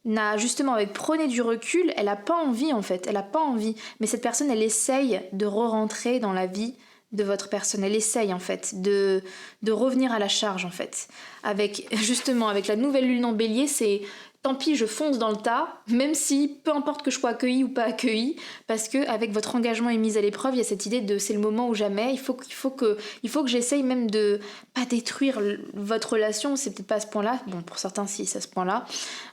n'a justement, avec prenez du recul, elle a pas envie en fait, elle a pas envie, mais cette personne elle essaye de re-rentrer dans la vie de votre personne, elle essaye en fait de revenir à la charge en fait, avec la nouvelle lune en bélier, c'est tant pis, je fonce dans le tas, même si peu importe que je sois accueillie ou pas accueillie, parce que avec votre engagement est mis à l'épreuve, il y a cette idée de c'est le moment ou jamais. Il faut que j'essaye même de pas détruire votre relation, c'est peut-être pas à ce point-là. Bon, pour certains, si, c'est à ce point-là.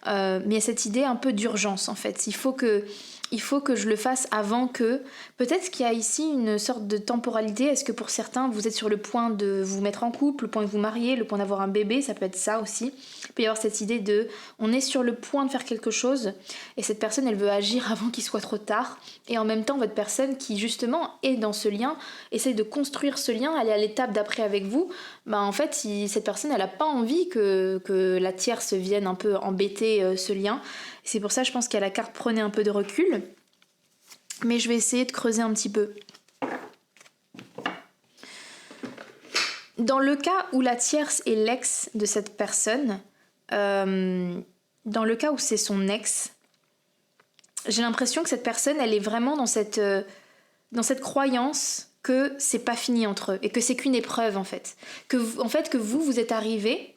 Mais il y a cette idée un peu d'urgence en fait. Il faut que je le fasse avant que... Peut-être qu'il y a ici une sorte de temporalité. Est-ce que pour certains, vous êtes sur le point de vous mettre en couple, le point de vous marier, le point d'avoir un bébé? Ça peut être ça aussi. Il peut y avoir cette idée de... On est sur le point de faire quelque chose et cette personne, elle veut agir avant qu'il soit trop tard. Et en même temps, votre personne qui, justement, est dans ce lien, essaye de construire ce lien, elle est à l'étape d'après avec vous. Bah, en fait, cette personne, elle n'a pas envie que la tierce vienne un peu embêter ce lien. C'est pour ça, je pense qu'à la carte, prenez un peu de recul. Mais je vais essayer de creuser un petit peu. Dans le cas où la tierce est l'ex de cette personne, dans le cas où c'est son ex, j'ai l'impression que cette personne, elle est vraiment dans cette croyance que c'est pas fini entre eux et que c'est qu'une épreuve en fait. Que vous êtes arrivés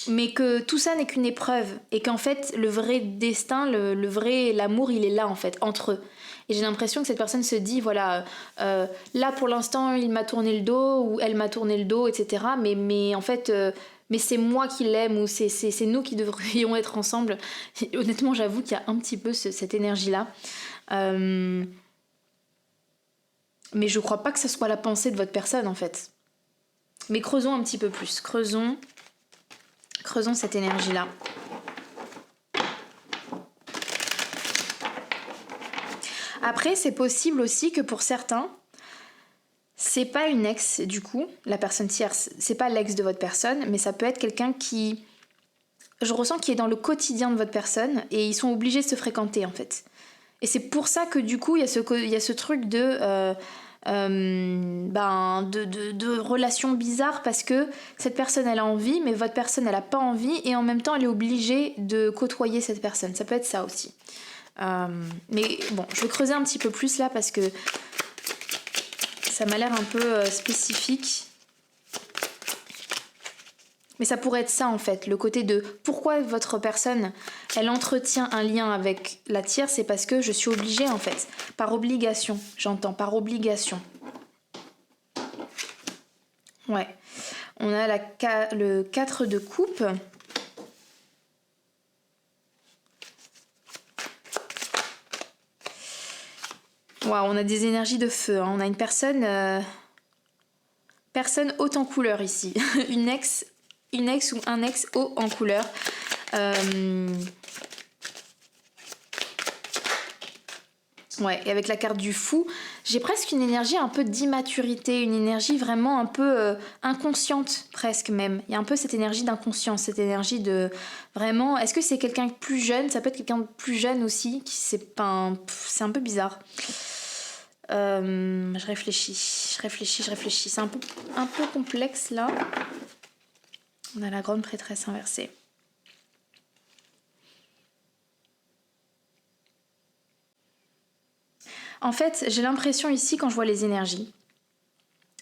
mais que tout ça n'est qu'une épreuve et qu'en fait le vrai destin, le vrai l'amour, il est là en fait entre eux. Et j'ai l'impression que cette personne se dit voilà, là pour l'instant il m'a tourné le dos ou elle m'a tourné le dos, etc. Mais en fait, mais c'est moi qui l'aime ou c'est nous qui devrions être ensemble. Et honnêtement, j'avoue qu'il y a un petit peu cette énergie-là. Mais je crois pas que ce soit la pensée de votre personne en fait. Mais creusons un petit peu plus. Creusons cette énergie-là. Après, c'est possible aussi que pour certains, c'est pas une ex, du coup, la personne tierce, c'est pas l'ex de votre personne, mais ça peut être quelqu'un qui, je ressens, qui est dans le quotidien de votre personne et ils sont obligés de se fréquenter en fait. Et c'est pour ça que du coup, il y a ce truc de relations bizarres parce que cette personne elle a envie mais votre personne elle a pas envie et en même temps elle est obligée de côtoyer cette personne. Ça peut être ça aussi. Mais bon, je vais creuser un petit peu plus là parce que ça m'a l'air un peu spécifique. Mais ça pourrait être ça en fait, le côté de pourquoi votre personne elle entretient un lien avec la tierce, c'est parce que je suis obligée en fait, par obligation, j'entends, par obligation. Ouais, on a le 4 de coupe. Waouh, on a des énergies de feu, hein. On a une personne haute en couleur ici, une ex ou un ex haut en couleur. Ouais, et avec la carte du fou, j'ai presque une énergie un peu d'immaturité, une énergie vraiment un peu inconsciente presque même. Il y a un peu cette énergie d'inconscience, cette énergie de vraiment... Est-ce que c'est quelqu'un de plus jeune? Ça peut être quelqu'un de plus jeune aussi, c'est un peu bizarre. Je réfléchis. C'est un peu complexe là. On a la grande prêtresse inversée. En fait, j'ai l'impression ici, quand je vois les énergies,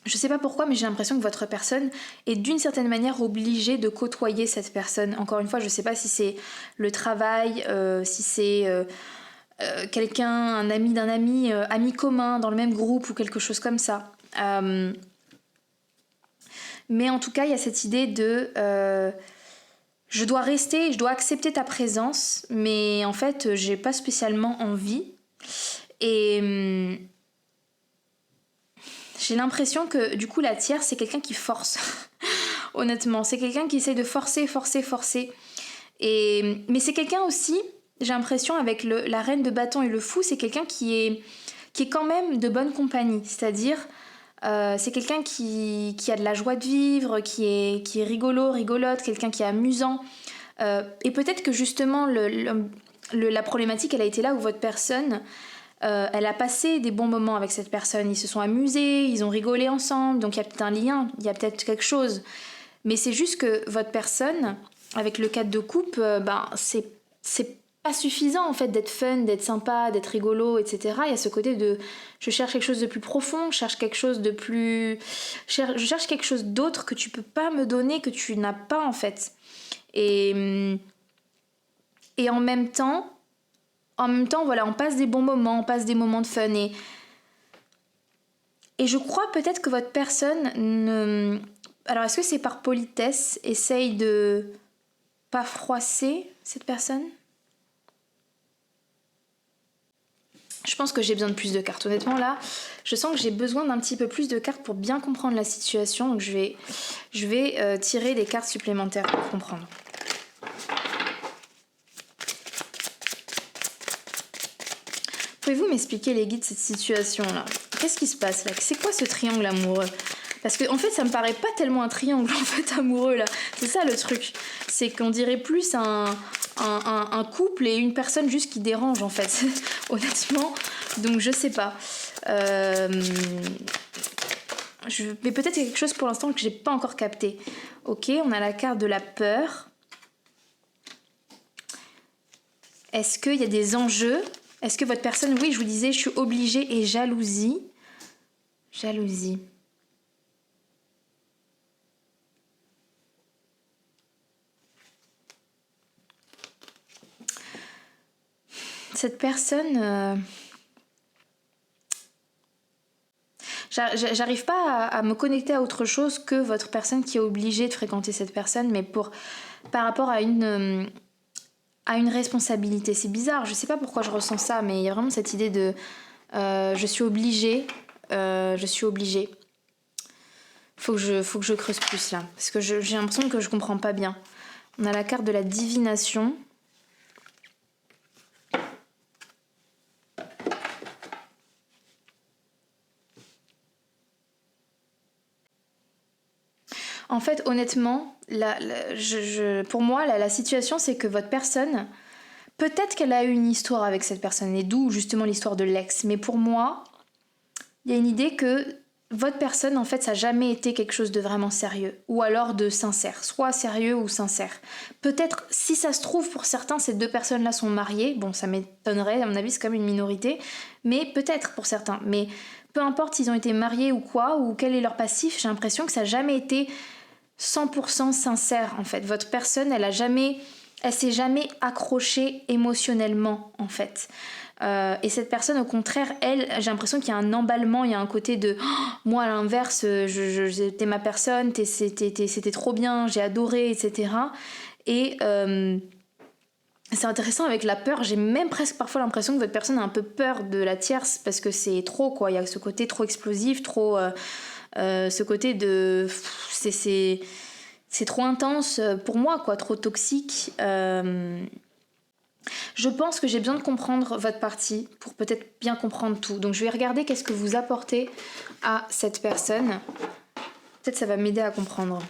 je sais pas pourquoi, mais j'ai l'impression que votre personne est d'une certaine manière obligée de côtoyer cette personne. Encore une fois, je sais pas si c'est le travail, si c'est quelqu'un, un ami d'un ami, ami commun dans le même groupe ou quelque chose comme ça. Mais en tout cas, il y a cette idée de... je dois rester, je dois accepter ta présence, mais en fait, j'ai pas spécialement envie. Et j'ai l'impression que du coup la tierce c'est quelqu'un qui force. Honnêtement, c'est quelqu'un qui essaie de forcer. Mais c'est quelqu'un aussi, j'ai l'impression avec la reine de bâton et le fou, c'est quelqu'un qui est quand même de bonne compagnie. C'est-à-dire, c'est quelqu'un qui a de la joie de vivre, qui est rigolote, quelqu'un qui est amusant. Et peut-être que justement la problématique elle a été là où votre personne elle a passé des bons moments avec cette personne, ils se sont amusés, ils ont rigolé ensemble, donc il y a peut-être un lien, il y a peut-être quelque chose. Mais c'est juste que votre personne, avec le 4 de coupe, c'est pas suffisant en fait d'être fun, d'être sympa, d'être rigolo, etc. Il y a ce côté de je cherche quelque chose de plus profond, je cherche quelque chose de plus... Je cherche quelque chose d'autre que tu peux pas me donner, que tu n'as pas en fait. Et en même temps, voilà, on passe des bons moments, on passe des moments de fun et je crois peut-être que votre personne ne... Alors, est-ce que c'est par politesse, essaye de pas froisser cette personne? Je pense que j'ai besoin de plus de cartes. Honnêtement, là, je sens que j'ai besoin d'un petit peu plus de cartes pour bien comprendre la situation. Donc, je vais tirer des cartes supplémentaires pour comprendre. Pouvez-vous m'expliquer les guides de cette situation-là? Qu'est-ce qui se passe là? C'est quoi ce triangle amoureux? Parce que en fait, ça me paraît pas tellement un triangle en fait amoureux là. C'est ça le truc. C'est qu'on dirait plus un couple et une personne juste qui dérange en fait. Honnêtement. Donc je sais pas. Mais peut-être qu'il y a quelque chose pour l'instant que j'ai pas encore capté. Ok, on a la carte de la peur. Est-ce qu'il y a des enjeux? Est-ce que votre personne... Oui, je vous disais, je suis obligée et jalousie. Jalousie. cette personne... J'arrive pas à me connecter à autre chose que votre personne qui est obligée de fréquenter cette personne, mais par rapport à une responsabilité. C'est bizarre, je sais pas pourquoi je ressens ça, mais il y a vraiment cette idée de je suis obligée, je suis obligée. Faut que je creuse plus là, parce que j'ai l'impression que je comprends pas bien. On a la carte de la divination. En fait, honnêtement, pour moi, la situation, c'est que votre personne, peut-être qu'elle a eu une histoire avec cette personne, et d'où justement l'histoire de l'ex. Mais pour moi, il y a une idée que votre personne, en fait, ça n'a jamais été quelque chose de vraiment sérieux, ou alors de sincère, soit sérieux ou sincère. Peut-être, si ça se trouve, pour certains, ces deux personnes-là sont mariées, bon, ça m'étonnerait, à mon avis, c'est quand même une minorité, mais peut-être pour certains. Mais peu importe s'ils ont été mariés ou quoi, ou quel est leur passif, j'ai l'impression que ça n'a jamais été 100% sincère, en fait. Votre personne, elle s'est jamais accrochée émotionnellement, en fait. Et cette personne, au contraire, elle, j'ai l'impression qu'il y a un emballement, il y a un côté de moi, à l'inverse, t'es ma personne, c'était trop bien, j'ai adoré, etc. Et c'est intéressant avec la peur, j'ai même presque parfois l'impression que votre personne a un peu peur de la tierce parce que c'est trop, quoi. Il y a ce côté trop explosif, trop. Ce côté de. C'est trop intense pour moi, quoi, trop toxique. Je pense que j'ai besoin de comprendre votre partie pour peut-être bien comprendre tout. Donc je vais regarder qu'est-ce que vous apportez à cette personne. Peut-être ça va m'aider à comprendre.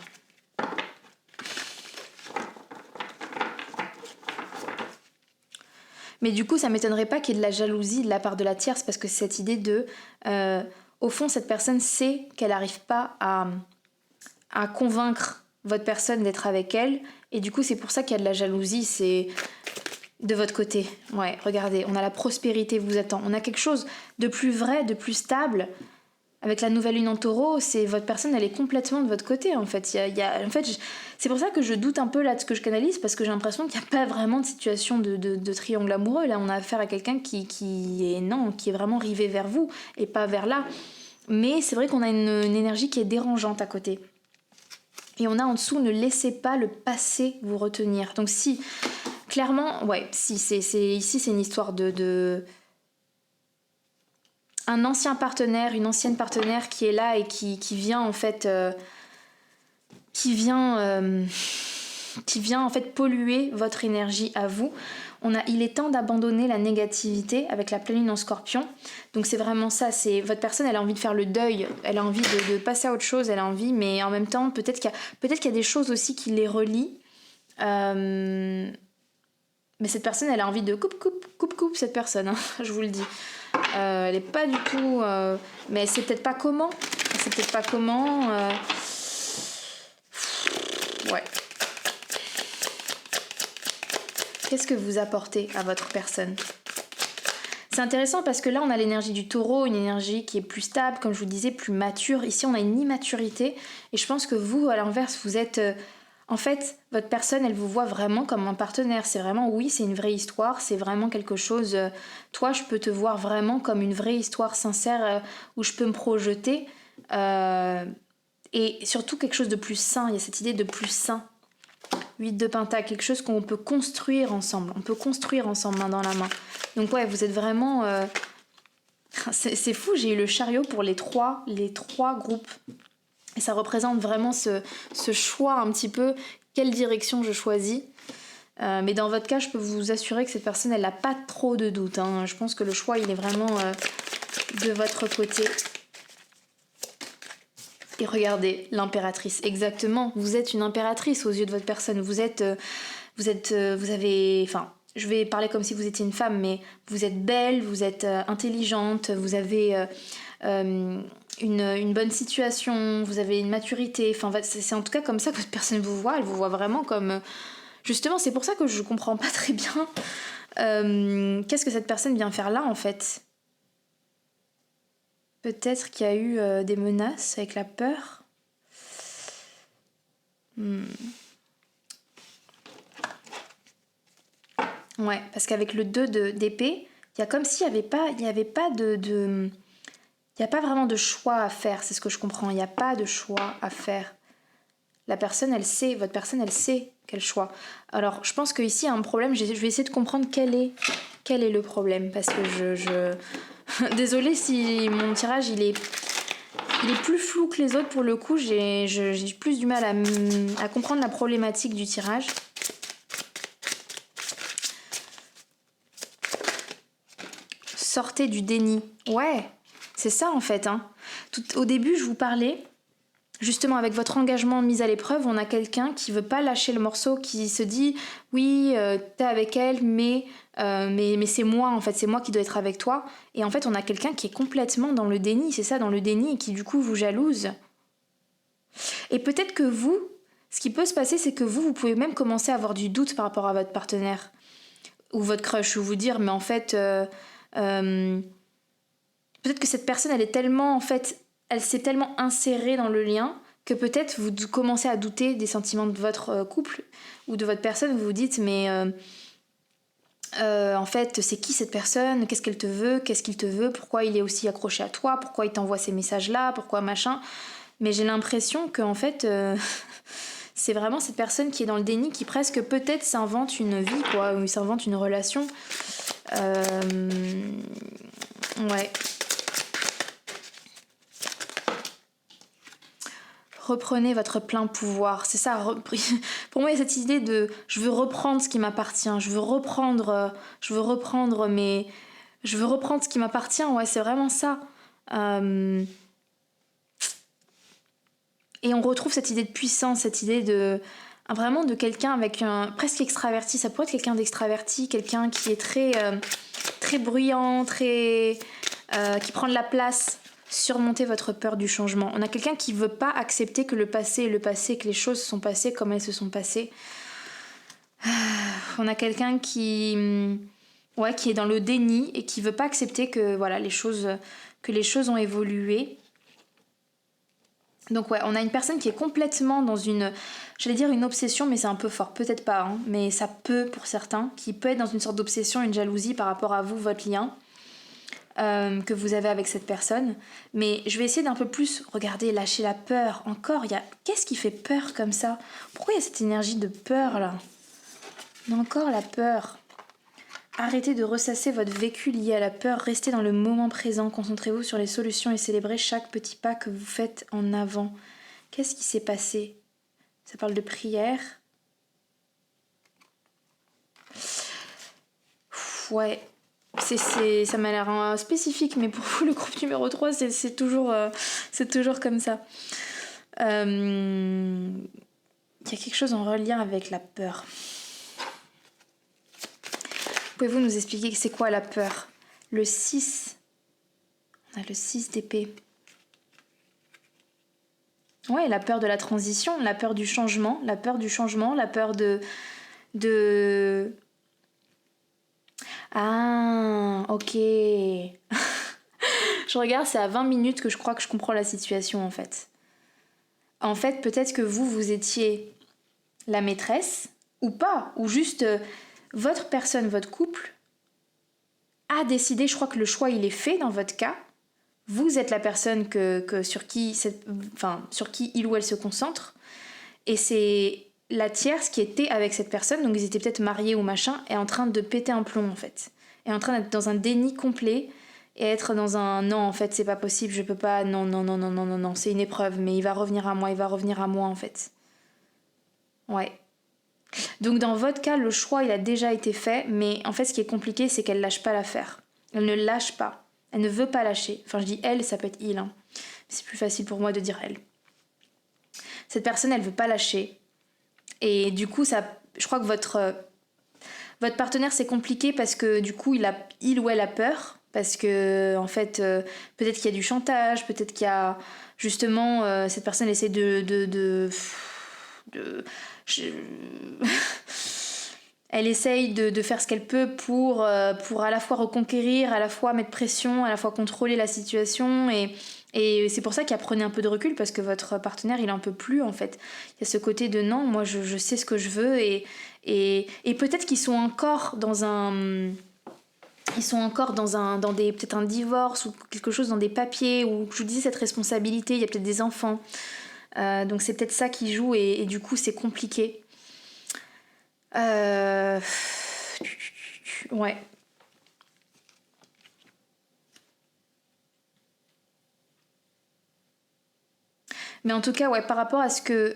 Mais du coup, ça m'étonnerait pas qu'il y ait de la jalousie de la part de la tierce parce que cette idée de... au fond, cette personne sait qu'elle n'arrive pas à convaincre votre personne d'être avec elle. Et du coup, c'est pour ça qu'il y a de la jalousie. C'est... De votre côté, ouais, regardez, on a la prospérité vous attend. On a quelque chose de plus vrai, de plus stable. Avec la nouvelle lune en taureau, c'est votre personne, elle est complètement de votre côté, en fait. En fait, c'est pour ça que je doute un peu là de ce que je canalise, parce que j'ai l'impression qu'il n'y a pas vraiment de situation de triangle amoureux. Là, on a affaire à quelqu'un qui est vraiment rivé vers vous, et pas vers là. Mais c'est vrai qu'on a une énergie qui est dérangeante à côté. Et on a en dessous, ne laissez pas le passé vous retenir. Donc si... Clairement, ouais, si, ici c'est une histoire de un ancien partenaire, une ancienne partenaire qui est là et qui vient en fait qui vient en fait polluer votre énergie à vous. Il est temps d'abandonner la négativité avec la pleine lune en Scorpion. Donc c'est vraiment ça, c'est votre personne, elle a envie de faire le deuil, elle a envie de passer à autre chose, elle a envie, mais en même temps peut-être qu'il y a des choses aussi qui les relient. Mais cette personne, elle a envie de coupe cette personne, hein, je vous le dis. Elle est pas du tout... mais elle sait peut-être pas comment. Ouais. Qu'est-ce que vous apportez à votre personne ? C'est intéressant parce que là, on a l'énergie du taureau, une énergie qui est plus stable, comme je vous disais, plus mature. Ici, on a une immaturité. Et je pense que vous, à l'inverse, vous êtes... En fait, votre personne, elle vous voit vraiment comme un partenaire. C'est vraiment, oui, c'est une vraie histoire, c'est vraiment quelque chose... toi, je peux te voir vraiment comme une vraie histoire sincère où je peux me projeter. Et surtout quelque chose de plus sain. Il y a cette idée de plus sain. 8 de Pentacle, quelque chose qu'on peut construire ensemble. On peut construire ensemble, main dans la main. Donc ouais, vous êtes vraiment... C'est fou, j'ai eu le chariot pour les trois groupes. Et ça représente vraiment ce choix un petit peu, quelle direction je choisis. Mais dans votre cas, je peux vous assurer que cette personne, elle n'a pas trop de doute. Hein. Je pense que le choix, il est vraiment de votre côté. Et regardez, l'impératrice, exactement. Vous êtes une impératrice aux yeux de votre personne. Vous avez... Enfin, je vais parler comme si vous étiez une femme, mais vous êtes belle, vous êtes intelligente, vous avez... une bonne situation, vous avez une maturité, enfin c'est en tout cas comme ça que votre personne vous voit, elle vous voit vraiment comme... Justement, c'est pour ça que je comprends pas très bien qu'est-ce que cette personne vient faire là en fait. Peut-être qu'il y a eu des menaces avec la peur. Ouais, parce qu'avec le 2 d'épée, il y a comme s'il n'y avait pas, il y avait pas il y a pas vraiment de choix à faire, c'est ce que je comprends. Il n'y a pas de choix à faire. La personne, elle sait, votre personne, elle sait quel choix. Alors, je pense qu'ici, il y a un problème. Je vais essayer de comprendre quel est le problème. Parce que Désolée si mon tirage, il est plus flou que les autres pour le coup. J'ai plus du mal à comprendre la problématique du tirage. Sortez du déni. Ouais, c'est ça en fait. Hein. Au début, je vous parlais, justement avec votre engagement mis à l'épreuve, on a quelqu'un qui veut pas lâcher le morceau, qui se dit oui, t'es avec elle, mais c'est moi en fait, c'est moi qui dois être avec toi. Et en fait, on a quelqu'un qui est complètement dans le déni, c'est ça, dans le déni, et qui du coup vous jalouse. Et peut-être que vous, ce qui peut se passer, c'est que vous pouvez même commencer à avoir du doute par rapport à votre partenaire ou votre crush, ou vous dire mais en fait peut-être que cette personne elle est tellement en fait elle s'est tellement insérée dans le lien que peut-être vous commencez à douter des sentiments de votre couple ou de votre personne. Vous vous dites mais en fait c'est qui cette personne, qu'est-ce qu'elle te veut, qu'est-ce qu'il te veut, pourquoi il est aussi accroché à toi, pourquoi il t'envoie ces messages là, pourquoi machin. Mais j'ai l'impression que en fait c'est vraiment cette personne qui est dans le déni, qui presque peut-être s'invente une vie quoi, ou s'invente une relation. Ouais. Reprenez votre plein pouvoir. C'est ça. Pour moi, il y a cette idée de je veux reprendre ce qui m'appartient. Je veux reprendre ce qui m'appartient. Ouais, c'est vraiment ça. Et on retrouve cette idée de puissance, cette idée de vraiment de quelqu'un avec un presque extraverti. Ça pourrait être quelqu'un d'extraverti, quelqu'un qui est très bruyant, qui prend de la place. Surmonter votre peur du changement. On a quelqu'un qui veut pas accepter que le passé est le passé, que les choses sont passées comme elles se sont passées. On a quelqu'un qui est dans le déni et qui veut pas accepter que voilà les choses ont évolué. Donc ouais, on a une personne qui est complètement dans une obsession, mais c'est un peu fort, peut-être pas, hein, mais ça peut pour certains, qui peut être dans une sorte d'obsession, une jalousie par rapport à vous, votre lien. Que vous avez avec cette personne, mais je vais essayer d'un peu plus regarder, lâcher la peur. Encore, qu'est-ce qui fait peur comme ça? Pourquoi il y a cette énergie de peur là? Il y a encore la peur. Arrêtez de ressasser votre vécu lié à la peur, restez dans le moment présent, concentrez-vous sur les solutions et célébrez chaque petit pas que vous faites en avant. Qu'est-ce qui s'est passé? Ça parle de prière. Ouais. Ça m'a l'air spécifique, mais pour vous, le groupe numéro 3, c'est toujours comme ça. Il y a quelque chose en lien avec la peur. Pouvez-vous nous expliquer c'est quoi la peur? Le 6. On a le 6 d'épée. Ouais, la peur de la transition, la peur du changement, la peur de... Ah, ok. Je regarde, c'est à 20 minutes que je crois que je comprends la situation en fait. En fait, peut-être que vous étiez la maîtresse, ou pas, ou juste votre personne, votre couple, a décidé, je crois que le choix il est fait dans votre cas. Vous êtes la personne sur qui il ou elle se concentre, et c'est la tierce qui était avec cette personne, donc ils étaient peut-être mariés ou machin, est en train de péter un plomb en fait. Est en train d'être dans un déni complet et être dans un non en fait c'est pas possible, je peux pas, non, c'est une épreuve, mais il va revenir à moi en fait. Ouais. Donc dans votre cas, le choix il a déjà été fait, mais en fait ce qui est compliqué c'est qu'elle lâche pas l'affaire. Elle ne lâche pas. Elle ne veut pas lâcher. Enfin je dis elle, ça peut être il. Hein. C'est plus facile pour moi de dire elle. Cette personne elle veut pas lâcher. Et du coup, je crois que votre partenaire, c'est compliqué parce que du coup, il ou elle a peur. Parce que, en fait, peut-être qu'il y a du chantage, peut-être qu'il y a justement, cette personne essaie elle essaye de faire ce qu'elle peut pour à la fois reconquérir, à la fois mettre pression, à la fois contrôler la situation. Et Et c'est pour ça qu'apprenez un peu de recul parce que votre partenaire il en peut plus en fait. Il y a ce côté de non, moi je sais ce que je veux et peut-être qu'ils sont encore dans un dans des peut-être un divorce ou quelque chose dans des papiers où je vous disais cette responsabilité, il y a peut-être des enfants. Donc c'est peut-être ça qui joue et du coup c'est compliqué. Ouais. Mais en tout cas, ouais, par rapport à ce que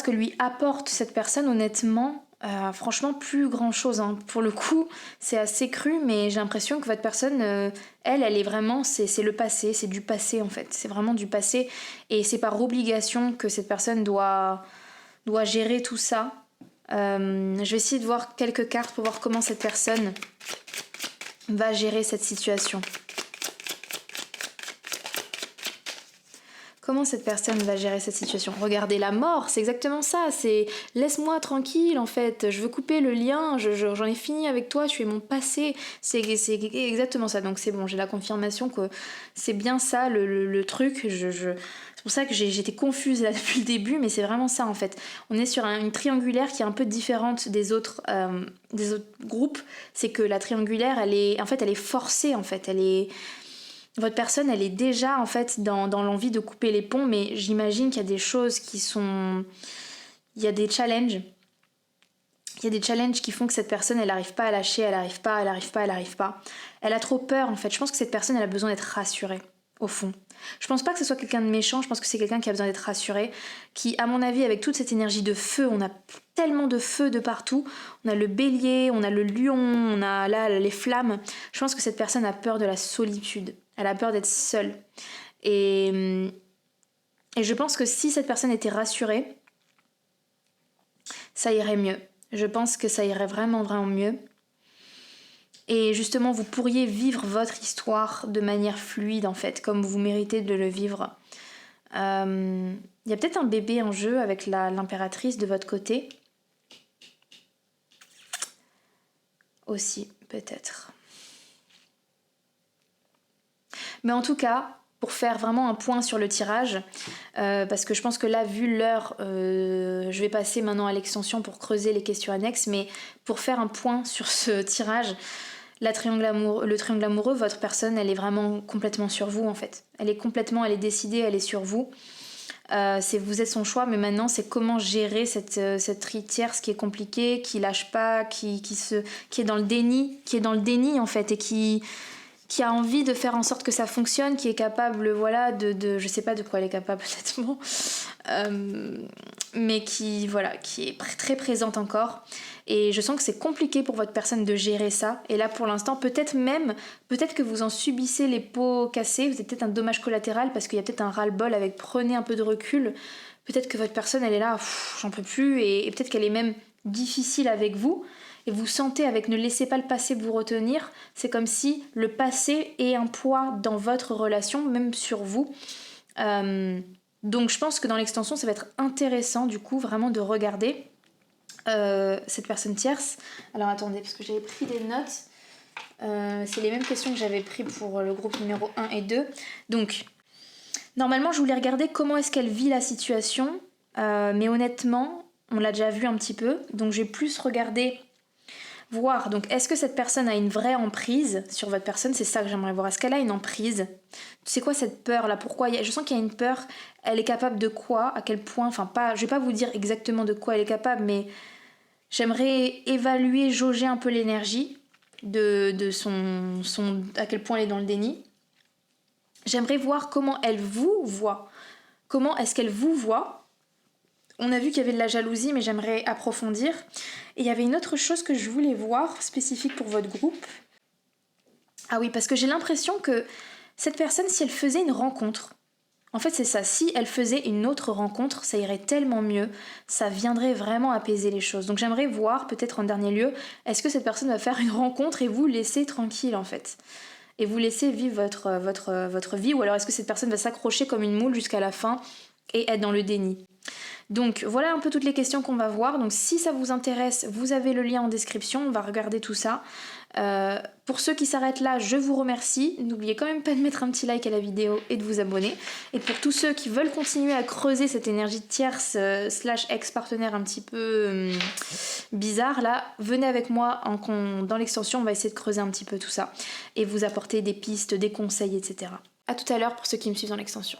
lui apporte cette personne, honnêtement, franchement, plus grand chose. Hein. Pour le coup, c'est assez cru, mais j'ai l'impression que votre personne, elle est vraiment, c'est le passé, c'est du passé en fait. C'est vraiment du passé, et c'est par obligation que cette personne doit gérer tout ça. Je vais essayer de voir quelques cartes pour voir comment cette personne va gérer cette situation. Comment cette personne va gérer cette situation? Regardez la mort, c'est exactement ça, c'est laisse-moi tranquille en fait, je veux couper le lien, j'en ai fini avec toi, tu es mon passé, c'est exactement ça, donc c'est bon, j'ai la confirmation que c'est bien ça le truc, c'est pour ça que j'étais confuse là depuis le début, mais c'est vraiment ça en fait. On est sur une triangulaire qui est un peu différente des autres groupes, c'est que la triangulaire elle est forcée en fait, votre personne, elle est déjà en fait dans l'envie de couper les ponts, mais j'imagine qu'il y a des choses qui sont... Il y a des challenges. Il y a des challenges qui font que cette personne, elle n'arrive pas à lâcher, elle n'arrive pas. Elle a trop peur en fait. Je pense que cette personne, elle a besoin d'être rassurée, au fond. Je pense pas que ce soit quelqu'un de méchant, je pense que c'est quelqu'un qui a besoin d'être rassuré, qui, à mon avis, avec toute cette énergie de feu, on a tellement de feu de partout, on a le bélier, on a le lion, on a là les flammes. Je pense que cette personne a peur de la solitude, elle a peur d'être seule. Et je pense que si cette personne était rassurée, ça irait mieux. Je pense que ça irait vraiment, vraiment mieux. Et justement, vous pourriez vivre votre histoire de manière fluide, en fait, comme vous méritez de le vivre. Il y a peut-être un bébé en jeu avec l'impératrice de votre côté. Aussi, peut-être. Mais en tout cas, pour faire vraiment un point sur le tirage, parce que je pense que là, vu l'heure, je vais passer maintenant à l'extension pour creuser les questions annexes, mais pour faire un point sur ce tirage, le triangle amoureux, votre personne, elle est vraiment complètement sur vous en fait. Elle est décidée, elle est sur vous. Vous êtes son choix, mais maintenant c'est comment gérer cette tierce qui est compliquée, qui lâche pas, qui est dans le déni en fait, et qui a envie de faire en sorte que ça fonctionne, qui est capable, voilà, je sais pas de quoi elle est capable honnêtement, mais qui est très présente encore. Et je sens que c'est compliqué pour votre personne de gérer ça. Et là, pour l'instant, peut-être que vous en subissez les pots cassés. Vous avez peut-être un dommage collatéral parce qu'il y a peut-être un ras-le-bol avec prenez un peu de recul. Peut-être que votre personne, elle est là, j'en peux plus. Et peut-être qu'elle est même difficile avec vous. Et vous sentez avec ne laissez pas le passé vous retenir. C'est comme si le passé ait un poids dans votre relation, même sur vous. Donc je pense que dans l'extension, ça va être intéressant du coup vraiment de regarder cette personne tierce. Alors attendez, parce que j'avais pris des notes. C'est les mêmes questions que j'avais pris pour le groupe numéro 1 et 2. Donc, normalement, je voulais regarder comment est-ce qu'elle vit la situation. Mais honnêtement, on l'a déjà vu un petit peu. Donc, je vais plus regarder, voir. Donc, est-ce que cette personne a une vraie emprise sur votre personne? C'est ça que j'aimerais voir. Est-ce qu'elle a une emprise? C'est quoi cette peur-là? Pourquoi je sens qu'il y a une peur. Elle est capable de quoi? À quel point? Enfin, pas. Je vais pas vous dire exactement de quoi elle est capable, mais j'aimerais évaluer, jauger un peu l'énergie de son à quel point elle est dans le déni. J'aimerais voir comment elle vous voit. Comment est-ce qu'elle vous voit? On a vu qu'il y avait de la jalousie, mais j'aimerais approfondir. Et il y avait une autre chose que je voulais voir, spécifique pour votre groupe. Ah oui, parce que j'ai l'impression que cette personne, si elle faisait une rencontre, en fait c'est ça, si elle faisait une autre rencontre, ça irait tellement mieux, ça viendrait vraiment apaiser les choses. Donc j'aimerais voir, peut-être en dernier lieu, est-ce que cette personne va faire une rencontre et vous laisser tranquille en fait? Et vous laisser vivre votre vie, ou alors est-ce que cette personne va s'accrocher comme une moule jusqu'à la fin et être dans le déni? Donc voilà un peu toutes les questions qu'on va voir. Donc si ça vous intéresse, vous avez le lien en description, on va regarder tout ça. Pour ceux qui s'arrêtent là, je vous remercie. N'oubliez quand même pas de mettre un petit like à la vidéo et de vous abonner. Et pour tous ceux qui veulent continuer à creuser cette énergie de tierce / ex-partenaire un petit peu bizarre, là, venez avec moi dans l'extension, on va essayer de creuser un petit peu tout ça et vous apporter des pistes, des conseils, etc. À tout à l'heure pour ceux qui me suivent dans l'extension.